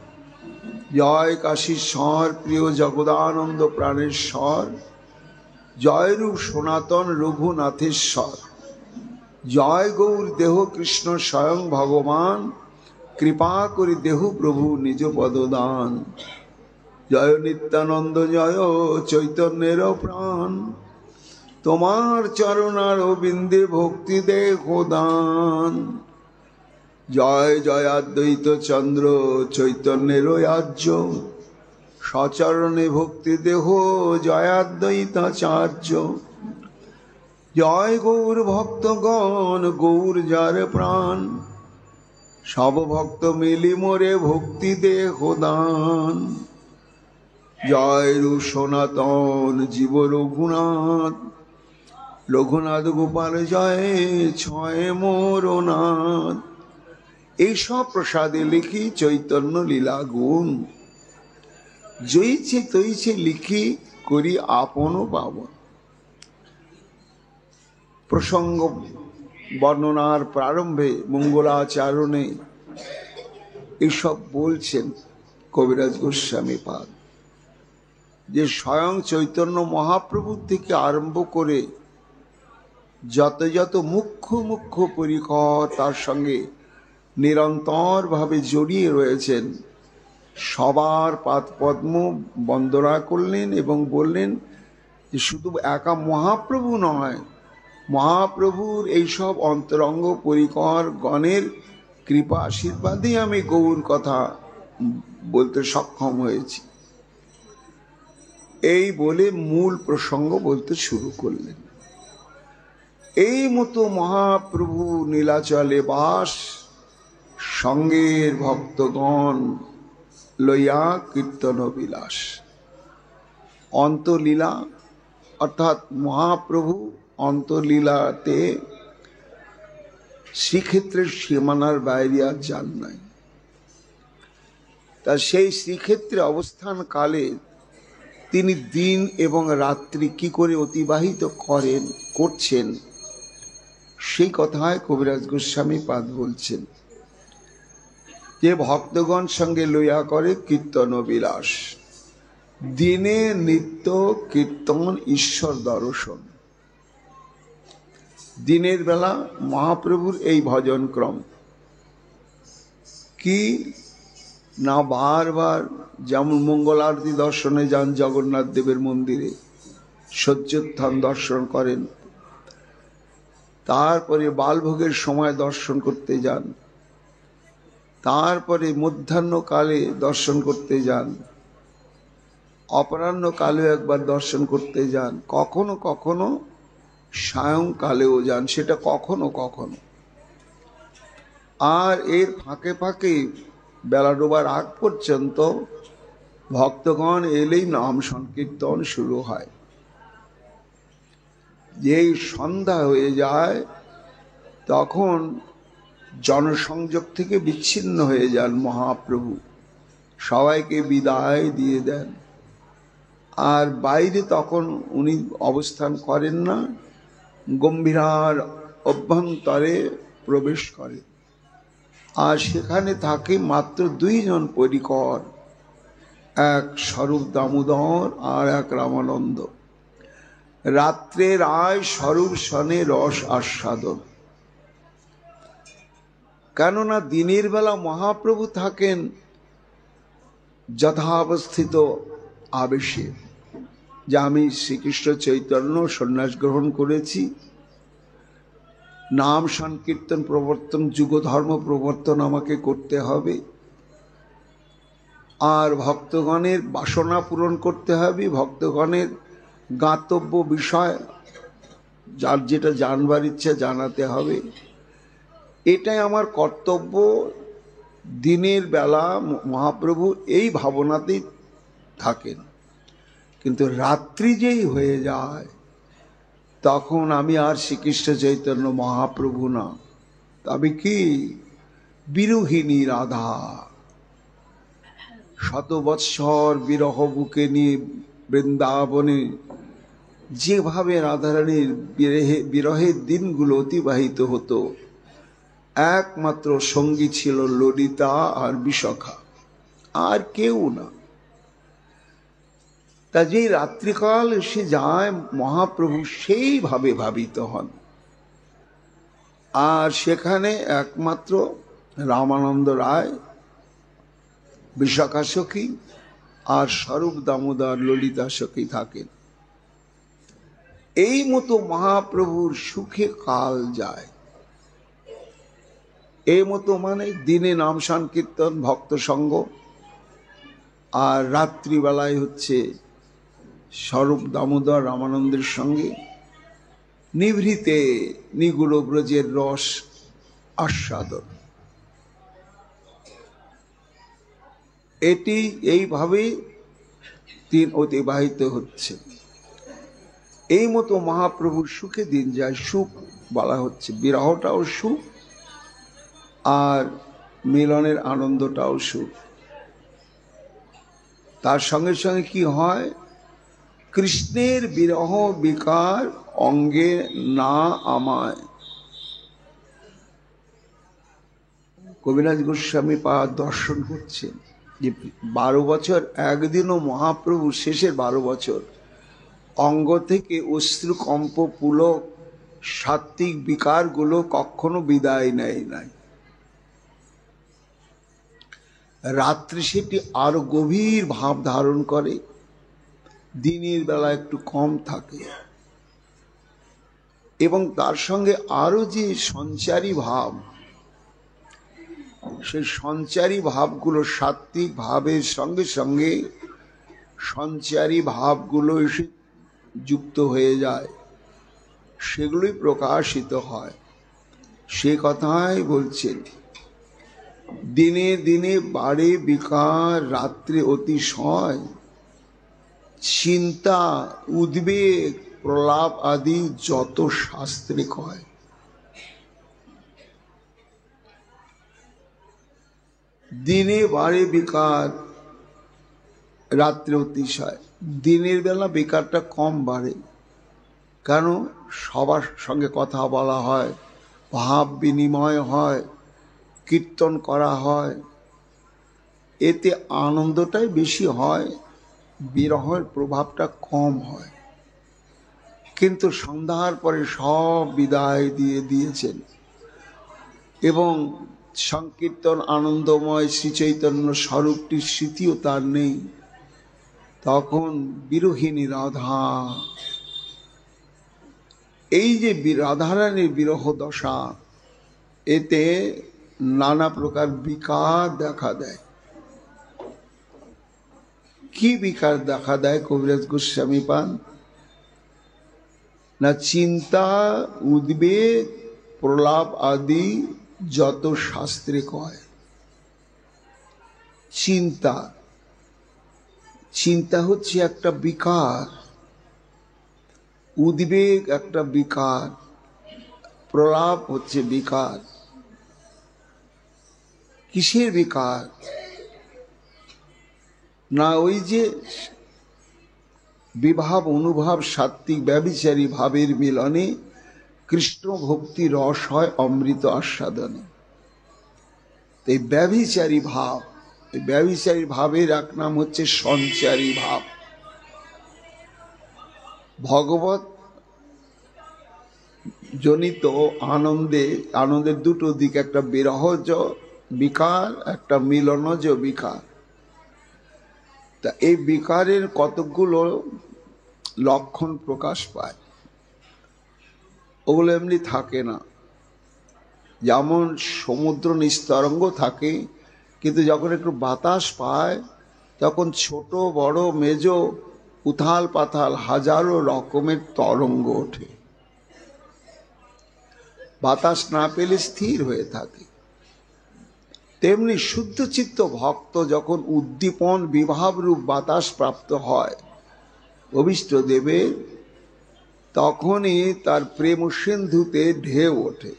Speaker 1: জয় কাশীশ্বর প্রিয় জগদানন্দ প্রাণেশ্বর, জয় রূপ সনাতন রঘুনাথেশ্বর, জয় গৌর দেহ কৃষ্ণ স্বয়ং ভগবান, কৃপা করি দেহ প্রভু নিজ পদদান। জয় নিত্যানন্দ জয় চৈতন্যের প্রাণ, তোমার চরণার বিন্দে ভক্তি দেহ দান। জয় জয় অদ্বৈত চন্দ্র চৈতন্যের আর্য, সচরণে ভক্তি দেহ জয়াদ্বৈতাচার্য। জয় গৌর ভক্তগণ গৌর যার প্রাণ, সব ভক্ত মিলি মোরে ভক্তি দেহ দান। জয় রূপ সনাতন জীব রঘুনাথ, রঘুনাথ গোপাল জয় ছয় মোরনাথ। এইসব প্রসাদে লিখি চৈতন্য লীলা গুণ, জইছে তৈছে লিখি করি আপন পাবন। প্রসঙ্গ বর্ণনার প্রারম্ভে মঙ্গলাচরণে এসব বলছেন কবিরাজ গোস্বামী পাদ, যে স্বয়ং চৈতন্য মহাপ্রভুর থেকে আরম্ভ করে যত যত মুখ্য মুখ্য পরিকর তার সঙ্গে নিরন্তরভাবে জড়িয়ে রয়েছেন, সবার পাদপদ্ম বন্দনা করলেন এবং বললেন যে শুধু একা মহাপ্রভু নয়, মহাপ্রভুর এইসব অন্তরঙ্গ পরিকর গণের কৃপা আশীর্বাদে আমি গৌর কথা বলতে সক্ষম হয়েছি। এই বলে মূল প্রসঙ্গ বলতে শুরু করলেন। এই মতো মহাপ্রভু নীলাচলে বাস, সঙ্গের ভক্তগণ লইয়া কীর্তন বিলাস। অন্তলীলা অর্থাৎ মহাপ্রভু অন্তলীলাতে শ্রীক্ষেত্রের সীমানার বাইরে আর যান নাই। তা সেই শ্রীক্ষেত্রে অবস্থান কালে তিনি দিন এবং রাত্রি কি করে অতিবাহিত করছেন সেই কথায় কবিরাজ গোস্বামী পাদ বলছেন যে ভক্তগণ সঙ্গে লইয়া করে কীর্তন বিলাস। দিনে নিত্য কীর্তন ঈশ্বর দর্শন। দিনের বেলা মহাপ্রভুর এই ভজন ক্রম কি না, বারবার যেমন মঙ্গল আরতি দর্শনে যান জগন্নাথ দেবের মন্দিরে, সজ্জোত্থান দর্শন করেন, তারপরে বালভোগের সময় দর্শন করতে যান, তারপরে মধ্যাহ্নকালে দর্শন করতে যান, অপরাহ্নকালেও একবার দর্শন করতে যান, কখনো কখনো সায়ংকালেও যান, সেটা কখনো কখনো। আর এর ফাঁকে ফাঁকে বেলা ডোবার আগ পর্যন্ত ভক্তগণ এলেই নাম সংকীর্তন শুরু হয়। যেই সন্ধ্যা হয়ে যায় তখন জনসংযোগ থেকে বিচ্ছিন্ন হয়ে যান মহাপ্রভু, সবাইকে বিদায় দিয়ে দেন। আর বাইরে তখন উনি অবস্থান করেন না, গম্ভীরার অভ্যন্তরে প্রবেশ করে। আর সেখানে থাকে মাত্র দুইজন পরিকর, এক স্বরূপ দামোদর আর এক রামানন্দ। রাত্রের আয় স্বরূপ সনে রস আস্বাদন। কেননা দিনের বেলা মহাপ্রভু থাকেন যথাবস্থিত আবেশে, যে আমি শ্রীকৃষ্ণ চৈতন্য সন্ন্যাস গ্রহণ করেছি, নাম সংকীর্তন প্রবর্তন, যুগধর্ম প্রবর্তন আমাকে করতে হবে, আর ভক্তগণের বাসনা পূরণ করতে হবে, ভক্তগণের জ্ঞাতব্য বিষয় যার যেটা জানবার ইচ্ছা জানাতে হবে, এটাই আমার কর্তব্য। দিনের বেলা মহাপ্রভু এই ভাবনাতেই থাকেন। কিন্তু রাত্রি যেই হয়ে যায় তখন আমি আর শ্রীকৃষ্ণ চৈতন্য মহাপ্রভু না, তবে কি বিরোহিণী রাধা। শত বৎসর বিরহ বুকে নিয়ে বৃন্দাবনে যেভাবে রাধারানীর বিরহের দিনগুলো অতিবাহিত হতো, একমাত্র সঙ্গী ছিল ললিতা আর বিশাখা, আর কেউ না। তা যে রাত্রিকাল এসে যায় মহাপ্রভু সেইভাবে ভাবিত হন। আর সেখানে একমাত্র রামানন্দ রায়, বিশাখা সখী আর স্বরূপ দামোদর ললিতা সখী থাকেন। এই মতো মহাপ্রভুর সুখে কাল যায়। এই মতো মানে দিনে নাম সংকীর্তন ভক্ত সঙ্গ, আর রাত্রিবেলায় হচ্ছে স্বরূপ দামোদর রামানন্দের সঙ্গে নিভৃতে নিগুড় ব্রজের রস আস্বাদন। এটি এইভাবে দিন অতিবাহিত হচ্ছে। এই মতো মহাপ্রভুর সুখে দিন যায়। সুখ বলা হচ্ছে, বিরহটাও সুখ আর মিলনের আনন্দটাও সুখ। তার সঙ্গে সঙ্গে কি হয়, কৃষ্ণের বিরহ বিকার অঙ্গে না আমায়। কবিরাজ গোস্বামী পাদ দর্শন করছেন যে 12 বছর একদিনও মহাপ্রভু শেষের 12 বছর অঙ্গ থেকে অশ্রুকম্প পুলক সাত্ত্বিক বিকারগুলো কখনো বিদায় নেয় নাই। রাত্রি সেটি আরো গভীর ভাব ধারণ করে, দিনের বেলা একটু কম থাকে। এবং তার সঙ্গে আরো যে সঞ্চারী ভাব, সেই সঞ্চারী ভাবগুলো সাত্বিক ভাবের সঙ্গে সঙ্গে সঞ্চারী ভাবগুলো এসে যুক্ত হয়ে যায়, সেগুলোই প্রকাশিত হয়। সে কথাই বলছেন, দিনে দিনে বাড়ে বিকার, রাত্রে অতিশয়, চিন্তা উদ্বেগ প্রলাপ আদি যত শাস্ত্রে কয়। দিনে বাড়ে বিকার, রাত্রে অতিশয়। দিনের বেলা বিকারটা কম বাড়ে, কেন? সবার সঙ্গে কথা বলা হয়, ভাব বিনিময় হয়, কীর্তন করা হয়, এতে আনন্দটাই বেশি হয়, বিরহের প্রভাবটা কম হয়। কিন্তু সন্ধ্যার পরে সব বিদায় দিয়ে দিয়েছেন এবং সংকীর্তন আনন্দময় শ্রী চৈতন্য স্বরূপটির স্মৃতিও তার নেই। তখন বিরহিণী রাধা, এই যে রাধারানীর বিরহ দশা, এতে নানা প্রকার বিকার দেখা দেয়। কি বিকার দেখা দেয় কবিরাজ গোস্বামী পান? না চিন্তা উদ্বেগ প্রলাপ আদি যত শাস্ত্রে কয়। চিন্তা, চিন্তা হচ্ছে একটা বিকার, উদ্বেগ একটা বিকার, প্রলাপ হচ্ছে বিকার। কিসের বিকার? না ওই যে বিভাব অনুভাব সাত্বিক ব্যভিচারী ভাবের মিলনে কৃষ্ণ ভক্তি রস হয় অমৃত আস্বাদনে। এই ব্যভিচারী ভাব, এই ব্যভিচারী ভাবের এক নাম হচ্ছে সঞ্চারী ভাব। ভগবত জনিত আনন্দে, আনন্দের দুটো দিক, একটা বিরহজ বিকার, একটা মিলনজ বিকার। তা এই বিকারের কতগুলো লক্ষণ প্রকাশ পায়, ওগুলো এমনি থাকে না। যেমন সমুদ্র নিস্তরঙ্গ থাকে, কিন্তু যখন একটু বাতাস পায় তখন ছোট বড় মেজ উথাল পাথাল হাজারো রকমের তরঙ্গ ওঠে। বাতাস না পেলে স্থির হয়ে থাকে। তেমনি শুদ্ধ চিত্ত ভক্ত যখন উদ্দীপন বিভাব রূপ বাতাস প্রাপ্ত হয় অভীষ্ট দেবের, তখনই তার প্রেম সিন্ধুতে ঢেউ ওঠে।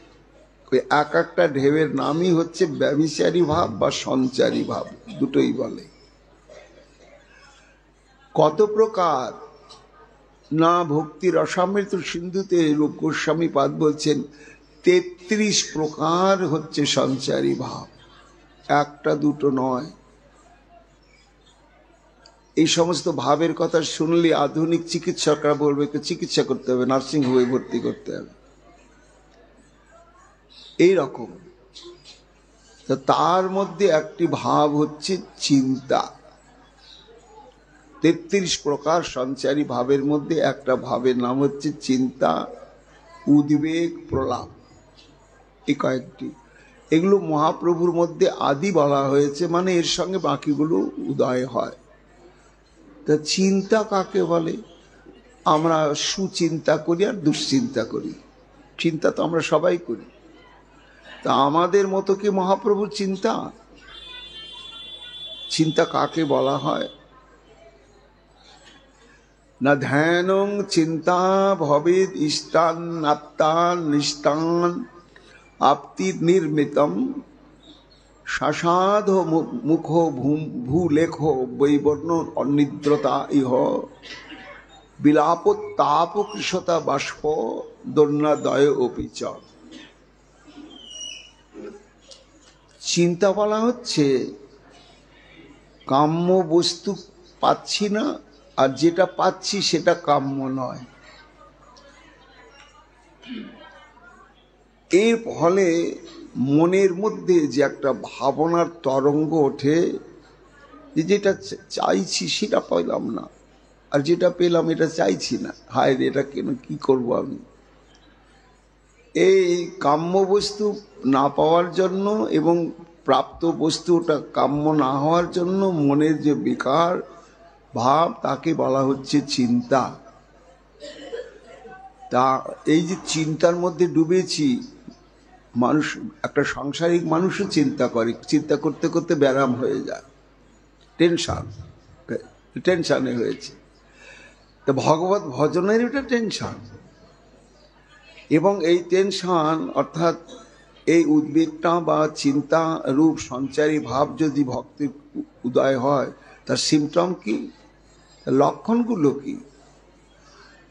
Speaker 1: ওই এক একটা ঢেউয়ের নামই হচ্ছে ব্যভিচারী ভাব বা সঞ্চারী ভাব, দুটোই বলে। কত প্রকার? না ভক্তি রসামৃত সিন্ধুতে রূপ গোস্বামী পাদ বলছেন 33 প্রকার হচ্ছে সঞ্চারী ভাব, একটা দুটো নয়। এই সমস্ত ভাবের কথা শুনলে আধুনিক চিকিৎসকরা বলবে চিকিৎসা করতে হবে, নার্সিং হোমে ভর্তি করতে হবে, এই রকম। তো তার মধ্যে একটি ভাব হচ্ছে চিন্তা। 33 প্রকার সঞ্চারী ভাবের মধ্যে একটা ভাবের নাম হচ্ছে চিন্তা, উদ্বেগ, প্রলাপ, এই কয়েকটি। এগুলো মহাপ্রভুর মধ্যে আদি বলা হয়েছে, মানে এর সঙ্গে বাকিগুলো উদয় হয়। তা চিন্তা কাকে বলে? আমরা সুচিন্তা করি আর দুশ্চিন্তা করি, চিন্তা তো আমরা সবাই করি। তা আমাদের মতো কি মহাপ্রভুর চিন্তা? চিন্তা কাকে বলা হয়? না ধ্যানং চিন্তা ভবেদ ইষ্টান আত্তান নিষ্টান আপ্তি নির্মিতম শাসাধ মুখ ভূলেখ বৈবর্ণ অনিদ্রতা ইহ বিলাপ তাপ কৃষতা বাষ্প দন্যাদয় অপিচ। চিন্তা বলা হচ্ছে কাম্য বস্তু পাচ্ছি না, আর যেটা পাচ্ছি সেটা কাম্য নয়। এর ফলে মনের মধ্যে যে একটা ভাবনার তরঙ্গ ওঠে, যেটা চাইছি সেটা পেলাম না, আর যেটা পেলাম এটা চাইছি না, হায় রে এটা কেন, কি করব আমি। এই কাম্য বস্তু না পাওয়ার জন্য এবং প্রাপ্ত বস্তুটা কাম্য না হওয়ার জন্য মনের যে বিকার ভাব তাকে বলা হচ্ছে চিন্তা। তা এই যে চিন্তার মধ্যে ডুবেছি, মানুষ একটা সাংসারিক মানুষও চিন্তা করে, চিন্তা করতে করতে ব্যারাম হয়ে যায়, টেনশনে হয়েছে। তো ভগবত ভজনের এটা টেনশন, এবং এই টেনশন অর্থাৎ এই উদ্বেগটা বা চিন্তা রূপ সঞ্চারী ভাব যদি ভক্তির উদয় হয়, তার সিমটম কি, লক্ষণগুলো কি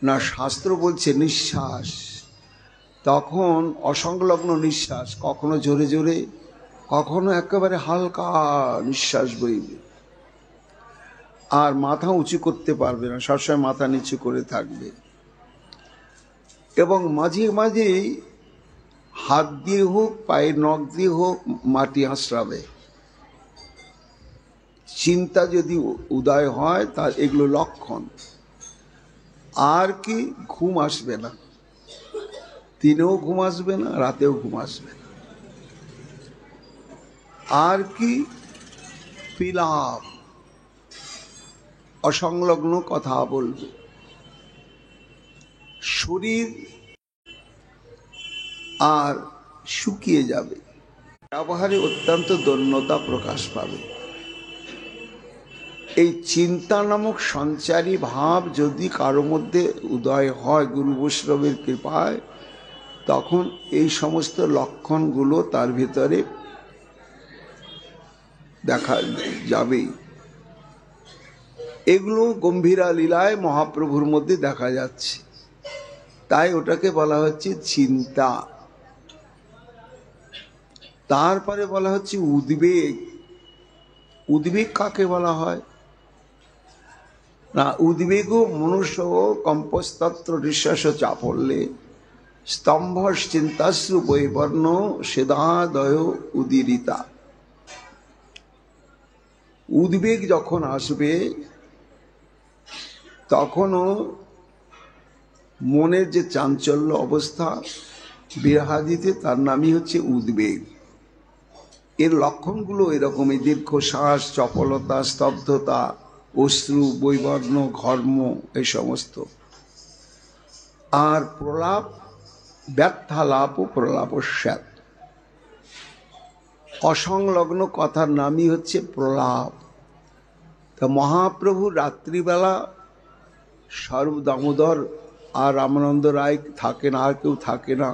Speaker 1: না? শাস্ত্র বলছে নিঃশ্বাস, তখন অসংলগ্ন নিঃশ্বাস, কখনো জোরে জোরে, কখনো একেবারে হালকা নিঃশ্বাস বইবে, আর মাথা উঁচু করতে পারবে না, সবসময় মাথা নিচু করে থাকবে, এবং মাঝে মাঝে হাত দিয়ে হোক পায়ের নখ দিয়ে হোক মাটি আঁচড়াবে। চিন্তা যদি উদয় হয় তার এগুলো লক্ষণ। আর কি, ঘুম আসবে না, দিনেও ঘুম আসবে না, রাতেও ঘুম আসবে না। আর কি, বিলাপ, অসংলগ্ন কথা বলবে, শরীর আর শুকিয়ে যাবে, ব্যবহারে অত্যন্ত দৈন্যতা প্রকাশ পাবে। এই চিন্তা নামক সঞ্চারী ভাব যদি কারো মধ্যে উদয় হয় গুরু বৈষ্ণবের কৃপায়, তখন এই সমস্ত লক্ষণগুলো তার ভিতরে দেখা যাবেই। এগুলো গম্ভীরা লীলায় মহাপ্রভুর মধ্যে দেখা যাচ্ছে, তাই ওটাকে বলা হচ্ছে চিন্তা। তারপরে বলা হচ্ছে উদ্বেগ। উদ্বেগ কাকে বলা হয় না? উদ্বেগ মনুষ্য কম্পস্তত্র ঋষাস চাপল্যে স্তম্ভস চিন্তাশ্রু বৈবর্ণ সেদাদয় উদীরিতা। উদ্বেগ যখন আসবে তখনও মনের যে চাঞ্চল্য অবস্থা বিরাহাদিতে, তার নামই হচ্ছে উদ্বেগ। এর লক্ষণগুলো এরকমই: দীর্ঘশ্বাস, চপলতা, স্তব্ধতা, অশ্রু, বৈবর্ণ, ঘর্ম, এই সমস্ত। আর প্রলাপ, ব্যর্থালাপ ও প্রলাপস্যাৎ, অসংলগ্ন কথার নামই হচ্ছে প্রলাপ। তা মহাপ্রভু রাত্রিবেলা স্বরূপ দামোদর আর রামানন্দ রায় থাকেন, আর কেউ থাকে না।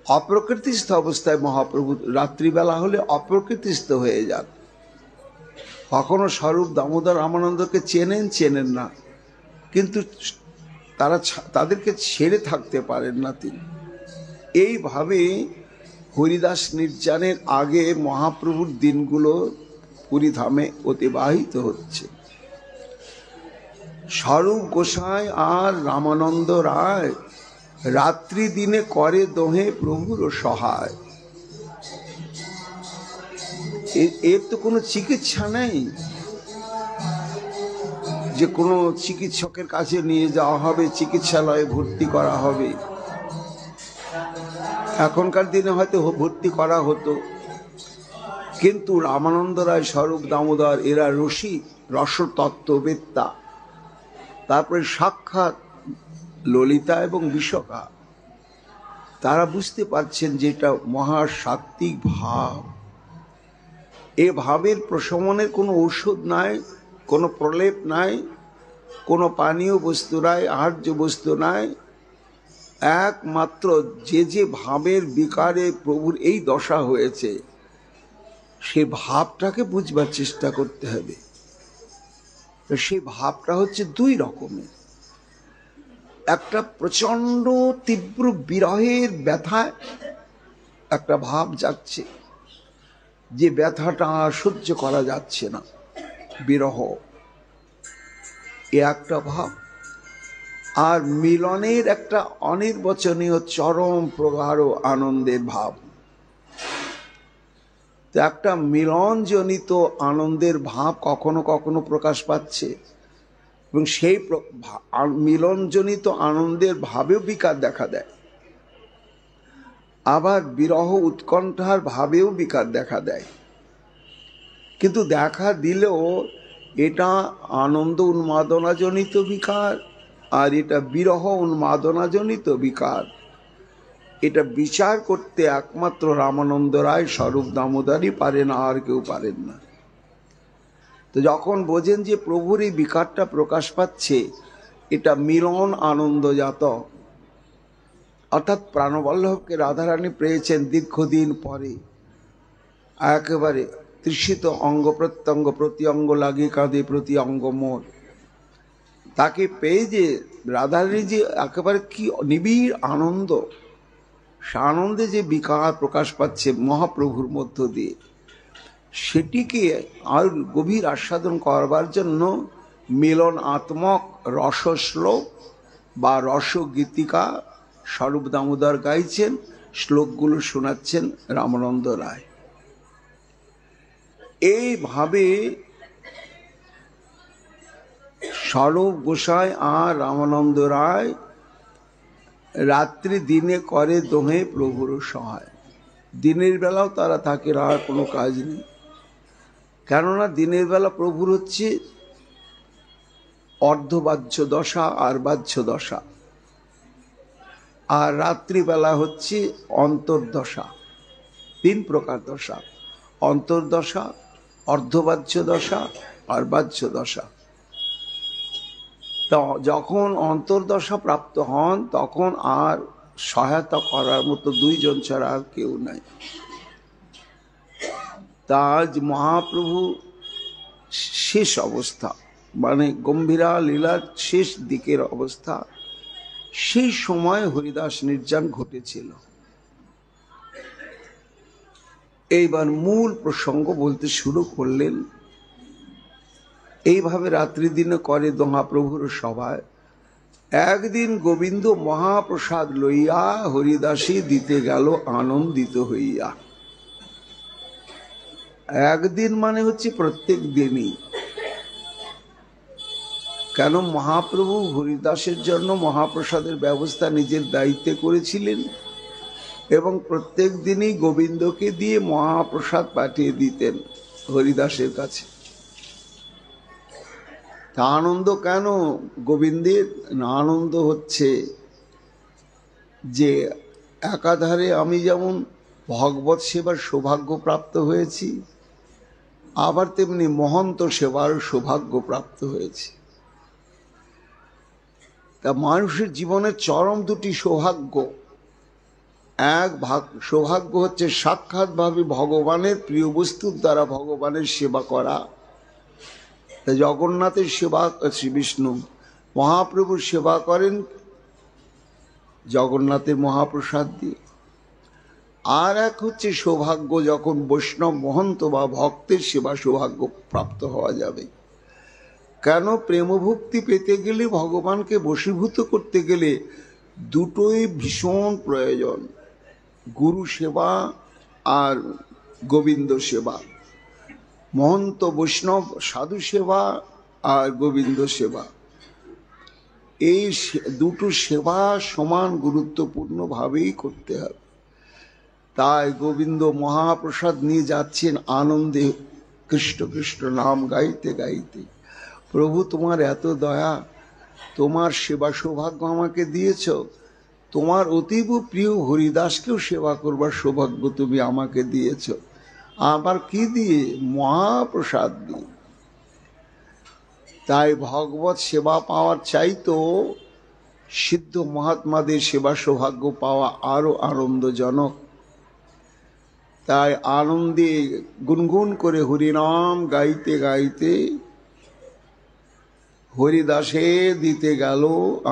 Speaker 1: অপ্রকৃতিস্থ অবস্থায় মহাপ্রভু রাত্রিবেলা হলে অপ্রকৃতিস্থ হয়ে যান। কখনো স্বরূপ দামোদর রামানন্দকে চেনেন না, কিন্তু তাদেরকে ছেড়ে থাকতে পারেন না তিনি। এইভাবে হরিদাস নির্যানের আগে মহাপ্রভুর দিনগুলো পুরীধামে অতিবাহিত হচ্ছে। স্বরূপ গোসাই আর রামানন্দ রায় রাত্রি দিনে করে দোহে প্রভুর সহায়। এর তো কোনো চিকিৎসা নেই যে কোনো চিকিৎসকের কাছে নিয়ে যাওয়া হবে, চিকিৎসালয়ে ভর্তি করা হবে। এখনকার দিনে হয়তো ভর্তি করা হতো, কিন্তু রামানন্দ রায়, স্বরূপ দামোদর এরা রসিক, রসতত্ত্ববেত্তা। তারপরে সাক্ষাৎ ললিতা এবং বিশাখা, তারা বুঝতে পারছেন যে এটা মহাসাত্ত্বিক ভাব। এ ভাবের প্রশমনের কোনো ঔষধ নাই, কোনো প্রলেপ নাই, কোনো পানীয় বস্তু নাই, আহার্য বস্তু নাই। একমাত্র যে ভাবের বিকারে প্রভুর এই দশা হয়েছে, সে ভাবটাকে বুঝবার চেষ্টা করতে হবে। সেই ভাবটা হচ্ছে দুই রকমের। একটা প্রচন্ড তীব্র বিরহের ব্যথায় একটা ভাব যাচ্ছে, যে ব্যথাটা সহ্য করা যাচ্ছে না, বিরহ, এ একটা ভাব। আর মিলনের একটা অনির্বচনীয় চরম প্রগাঢ় আনন্দের ভাব। তো একটা মিলনজনিত আনন্দের ভাব কখনো কখনো প্রকাশ পাচ্ছে, এবং সেই মিলনজনিত আনন্দের ভাবেও বিকার দেখা দেয়। আবার বিরহ উৎকণ্ঠার ভাবেও বিকার দেখা দেয়, কিন্তু দেখা দিলেও এটা আনন্দ উন্মাদনাজনিত বিকার আর এটা বিরহ উন্মাদনাজনিত বিকার। এটা বিচার করতে একমাত্র রামানন্দ রায় স্বরূপ দামোদরই পারেন, আর কেউ পারেন না। তো যখন বোঝেন যে প্রভুর এই বিকারটা প্রকাশ পাচ্ছে, এটা মিলন আনন্দজাত, অর্থাৎ প্রাণবল্লভকে রাধারানী পেয়েছেন দীর্ঘদিন পরে, একেবারে তৃষিত অঙ্গ প্রত্যঙ্গ প্রতি অঙ্গ লাগি কাঁদে প্রতি অঙ্গ মোর, তাকে পেয়ে যে রাধারানী যে একেবারে কি নিবিড় আনন্দ, সে আনন্দে যে বিকার প্রকাশ পাচ্ছে মহাপ্রভুর মধ্য দিয়ে, সেটিকে আর গভীর আস্বাদন করবার জন্য মিলন আত্মক রসশ্লোক বা রসগীতিকা স্বরূপ দামোদর গাইছেন, শ্লোকগুলো শোনাচ্ছেন রামানন্দ রায়। এইভাবে স্বরূপ গোসাই আর রামানন্দ রায় রাত্রি দিনে করে দোহে প্রভুর সহায়। দিনের বেলাও তারা থাকে, আর কোনো কাজ নেই, কেননা দিনের বেলা প্রভুর হচ্ছে অর্ধবাহ্য দশা আর বাহ্য দশা, আর রাত্রিবেলা হচ্ছে অন্তর্দশা। তিন প্রকার দশা, অন্তর্দশা, অর্ধবাহ্য দশা আর বাহ্য দশা। তো যখন অন্তর্দশা প্রাপ্ত হন তখন আর সহায়তা করার মতো দুইজন ছাড়া আর কেউ নাই। তাজ মহাপ্রভু শেষ অবস্থা, মানে গম্ভীরা লীলার শেষ দিকের অবস্থা, সেই সময় হরিদাস নির্যান ঘটেছিল। এইবার মূল প্রসঙ্গ বলতে শুরু করলেন। এইভাবে রাত্রি দিনে করে মহাপ্রভুর সভায় একদিন গোবিন্দ মহাপ্রসাদ লইয়া হরিদাসী দিতে গেল আনন্দিত হইয়া। একদিন মানে হচ্ছে প্রত্যেক দিনই, কেন মহাপ্রভু হরিদাসের জন্য মহাপ্রসাদের ব্যবস্থা নিজের দায়িত্বে করেছিলেন এবং প্রত্যেক দিনই গোবিন্দকে দিয়ে মহাপ্রসাদ পাঠিয়ে দিতেন হরিদাসের কাছে। তা আনন্দ কেন গোবিন্দের? না, আনন্দ হচ্ছে যে একাধারে আমি যেমন ভগবত সেবার সৌভাগ্য প্রাপ্ত হয়েছি, আবার তেমনি মহন্ত সেবার সৌভাগ্য প্রাপ্ত হয়েছে। তা মানুষের জীবনের চরম দুটি সৌভাগ্য। এক সৌভাগ্য হচ্ছে সাক্ষাৎভাবে ভগবানের প্রিয় বস্তুর দ্বারা ভগবানের সেবা করা। জগন্নাথের সেবা, শ্রী বিষ্ণু মহাপ্রভুর সেবা করেন জগন্নাথের মহাপ্রসাদ দিয়ে। আর এক হচ্ছে সৌভাগ্য যখন বৈষ্ণব মহন্ত বা ভক্তের সেবা সৌভাগ্য প্রাপ্ত হওয়া যাবে। কেন? প্রেমভক্তি পেতে গেলে, ভগবানকে বশীভূত করতে গেলে দুটোই ভীষণ প্রয়োজন, গুরু সেবা আর গোবিন্দ সেবা, মহন্ত বৈষ্ণব সাধু সেবা আর গোবিন্দ সেবা। এই দুটো সেবা সমান গুরুত্বপূর্ণভাবেই করতে হবে। তাই গোবিন্দ মহাপ্রসাদ নিয়ে যাচ্ছেন আনন্দে, কৃষ্ণ কৃষ্ণ নাম গাইতে গাইতে। প্রভু তোমার এত দয়া, তোমার সেবা সৌভাগ্য আমাকে দিয়েছ, তোমার অতীব প্রিয় হরিদাসকেও সেবা করবার সৌভাগ্য তুমি আমাকে দিয়েছ। আবার কি দিয়ে? মহাপ্রসাদ দিয়ে। তাই ভগবত সেবা পাওয়ার চাইতো সিদ্ধ মহাত্মাদের সেবা সৌভাগ্য পাওয়া আরো আনন্দজনক। তাই আনন্দে গুনগুন করে হরিনাম গাইতে গাইতে হরিদাসে দিতে গেল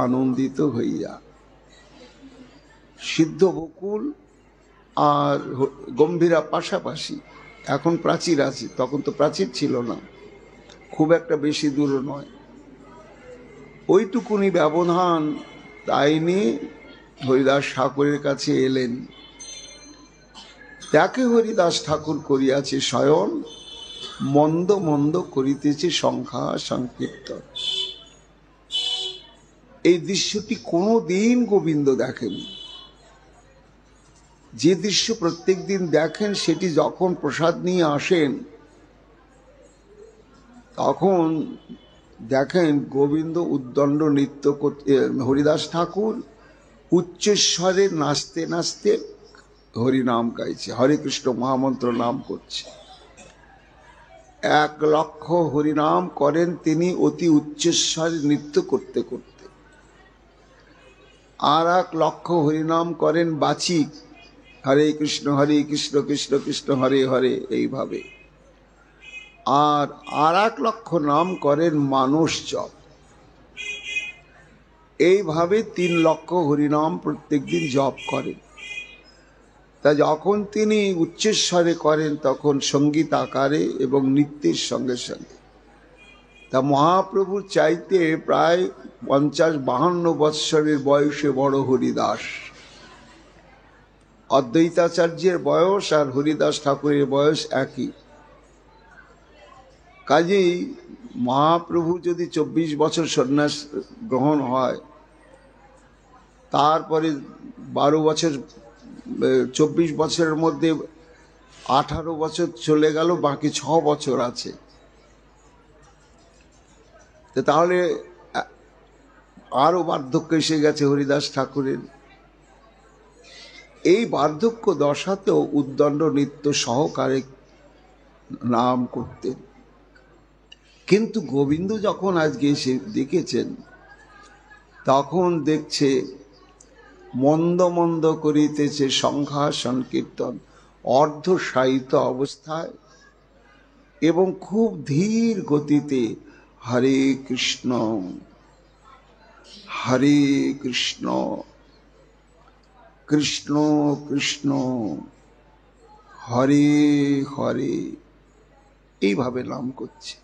Speaker 1: আনন্দিত হইয়া। সিদ্ধ বকুল আর গম্ভীরা পাশাপাশি, এখন প্রাচীর আছে, তখন তো প্রাচীর ছিল না, খুব একটা বেশি দূর নয়, ওইটুকুনি ব্যবধান। তাই নিয়ে হরিদাস ঠাকুরের কাছে এলেন। তাকে হরিদাস ঠাকুর করিয়াছে শয়ন, মন্দ মন্দ করিতেছে সংখ্যা সংকীর্তন। এই দৃশ্যটি কোনোদিন গোবিন্দ দেখেনি। যে দৃশ্য প্রত্যেক দিন দেখেন, সেটি যখন প্রসাদ নিয়ে আসেন তখন দেখেন গোবিন্দ উদ্দণ্ড নৃত্য করতে, হরিদাস ঠাকুর উচ্চস্বরে নাচতে নাচতে হরিনাম গাইছে, হরে কৃষ্ণ মহামন্ত্র নাম করছে। 1,00,000 হরিনাম করেন তিনি অতি উচ্চস্বরে নৃত্য করতে করতে। আর 1,00,000 হরিনাম করেন বাচিক, হরে কৃষ্ণ কৃষ্ণ কৃষ্ণ হরে হরে, এইভাবে। আর 1,00,000 নাম করেন মানস জপ। এইভাবে 3,00,000 হরিনাম প্রত্যেক দিন জপ করেন। তা যখন তিনি উচ্চস্বরে করেন তখন সঙ্গীত আকারে এবং নৃত্যের সঙ্গে সঙ্গে। তা মহাপ্রভুর চাইতে প্রায় 50-52 বৎসরের বয়সে বড় হরিদাস। অদ্বৈতাচার্যের বয়স আর হরিদাস ঠাকুরের বয়স একই। কাজেই মহাপ্রভু যদি 24 বছর সন্ন্যাস গ্রহণ হয়, তারপরে 12 বছর, 24 বছরের মধ্যে 18 বছর চলে গেল, বাকি 6 বছর আছে। তাহলে আরো বার্ধক্য এসে গেছে হরিদাস ঠাকুরের। এই বার্ধক্য দশাতেও উদ্দণ্ড নৃত্য সহকারে নাম করতেন। কিন্তু গোবিন্দ যখন আজকে এসে দেখেছেন, তখন দেখছে মন্দ মন্দ করিতেছে সংখ্যা সংকীর্তন, অর্ধশায়িত অবস্থায় এবং খুব ধীর গতিতে হরে কৃষ্ণ কৃষ্ণ কৃষ্ণ হরে হরে এইভাবে নাম করছে।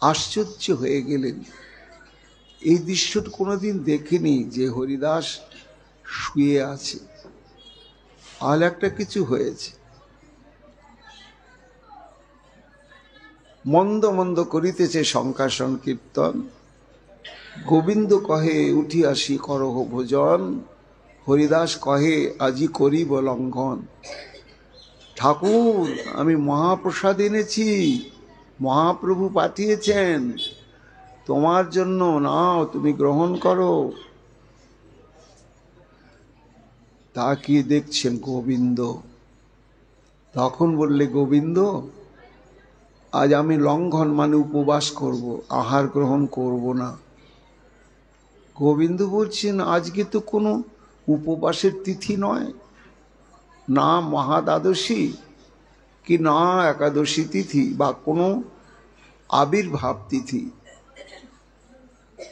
Speaker 1: আশ্চর্য হয়ে গেলেন, এই দৃশ্যটা কোনোদিন দেখিনি যে হরিদাস শুয়ে আছে, আর একটা কিছু হয়েছে। মন্দ মন্দ করিতেছে সংখ্যা সংকীর্তন, গোবিন্দ কহে উঠি আসি করহ ভোজন, হরিদাস কহে আজি করিব লঙ্ঘন। ঠাকুর, আমি মহাপ্রসাদ এনেছি, মহাপ্রভু পাঠিয়েছেন তোমার জন্য, নাও তুমি গ্রহণ করো। তা কি দেখছেন গোবিন্দ। তখন বললে, গোবিন্দ আজ আমি লঙ্ঘন মানে উপবাস করব, আহার গ্রহণ করব না। গোবিন্দ বলছেন, আজকে তো কোনো উপবাসের তিথি নয়, না মহাদ্বাদশী কি না একাদশী তিথি বা কোনো আবির্ভাব তিথি।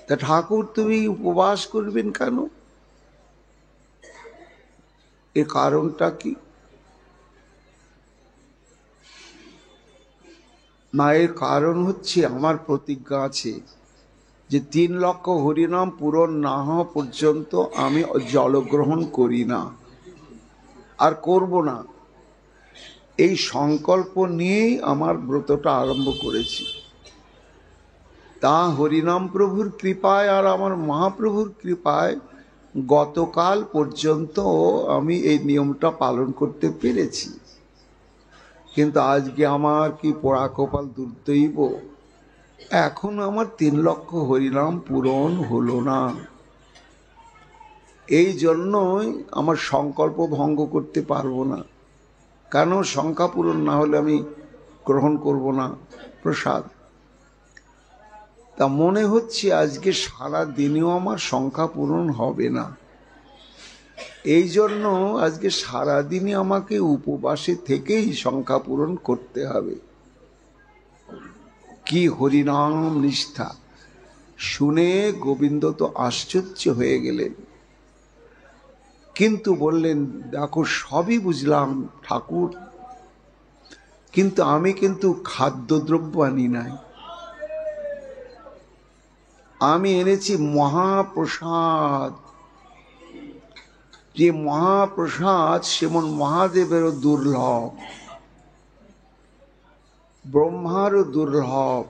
Speaker 1: তা ঠাকুর তুমি উপবাস করবেন কেন? এর কারণটা কি? মায়ের কারণ হচ্ছে, আমার প্রতিজ্ঞা আছে যে 3,00,000 হরিনাম পূরণ না হওয়া পর্যন্ত আমি জলগ্রহণ করি না, আর করব না। এই সংকল্প নিয়েই আমার ব্রতটা আরম্ভ করেছি। তা হরিনাম প্রভুর কৃপায় আর আমার মহাপ্রভুর কৃপায় গতকাল পর্যন্ত আমি এই নিয়মটা পালন করতে পেরেছি। কিন্তু আজকে আমার কি পোড়া কপাল দুর্দৈব, এখন আমার 3,00,000 হরিনাম পূরণ হলো না। এই জন্যই আমার সংকল্প ভঙ্গ করতে পারবো না। কেন? সংখ্যা পূরণ না হলে আমি গ্রহণ করব না প্রসাদ। তা মনে হচ্ছে আজকে সারা দিনেও আমার সংখ্যা পূরণ হবে না। এই জন্য আজকে সারাদিনই আমাকে উপবাসে থেকেই সংখ্যা পূরণ করতে হবে। কি হরিনাম নিষ্ঠা! শুনে গোবিন্দ তো আশ্চর্য হয়ে গেলেন, কিন্তু বললেন, দেখো সবই বুঝলাম ঠাকুর, কিন্তু আমি কিন্তু খাদ্যদ্রব্য আনি নাই, আমি এনেছি মহাপ্রসাদ। যে মহাপ্রসাদ সেমন মহাদেবেরও দুর্লভ, ব্রহ্মারও দুর্লভ,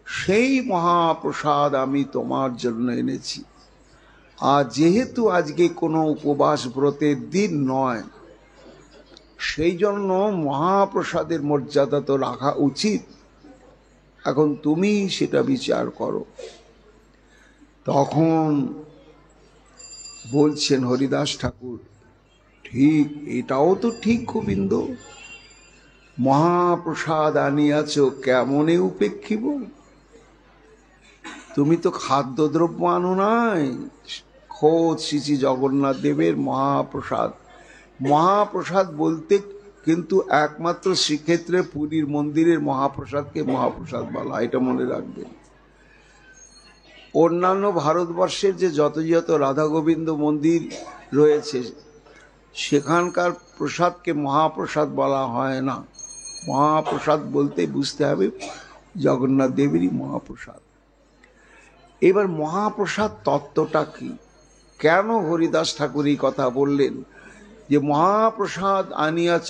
Speaker 1: সেই মহাপ্রসাদ আমি তোমার জন্য এনেছি। আর যেহেতু আজকে কোনো উপবাস ব্রতের দিন নয়, সেই জন্য মহাপ্রসাদের মর্যাদা তো রাখা উচিত। এখন তুমি সেটা বিচার করো। তখন বলছেন হরিদাস ঠাকুর, ঠিক, এটাও তো ঠিক গোবিন্দ, মহাপ্রসাদ আনিয়াছ কেমনে উপেক্ষিব? তুমি তো খাদ্যদ্রব্য আনো নাই, খোদ শ্রী জগন্নাথ দেবের মহাপ্রসাদ। মহাপ্রসাদ বলতে কিন্তু একমাত্র শ্রীক্ষেত্রে পুরীর মন্দিরের মহাপ্রসাদকে মহাপ্রসাদ বলা, এটা মনে রাখবেন। অন্যান্য ভারতবর্ষের যে যত যত রাধা গোবিন্দ মন্দির রয়েছে সেখানকার প্রসাদকে মহাপ্রসাদ বলা হয় না। মহাপ্রসাদ বলতে বুঝতে হবে জগন্নাথ দেবেরই মহাপ্রসাদ। এবার মহাপ্রসাদ তত্ত্বটা কি, কেন হরিদাস ঠাকুর এই কথা বললেন যে মহাপ্রসাদ আনিয়াছ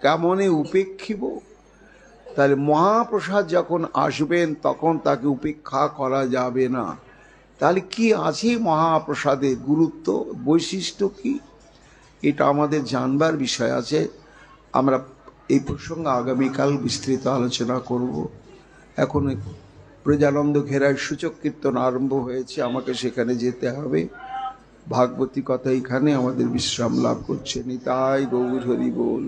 Speaker 1: কেমনে উপেক্ষিব? তাহলে মহাপ্রসাদ যখন আসবেন তখন তাকে উপেক্ষা করা যাবে না। তাহলে কি আছে মহাপ্রসাদের গুরুত্ব, বৈশিষ্ট্য কি, এটা আমাদের জানবার বিষয় আছে। আমরা এই প্রসঙ্গে আগামীকাল বিস্তৃত আলোচনা করব। এখন প্রজানন্দ ঘেরার সূচক কীর্তন আরম্ভ হয়েছে, আমাকে সেখানে যেতে হবে। ভাগবতী কথা এখানে আমাদের বিশ্রাম লাভ করছে। নিতাই গৌর হরি বল।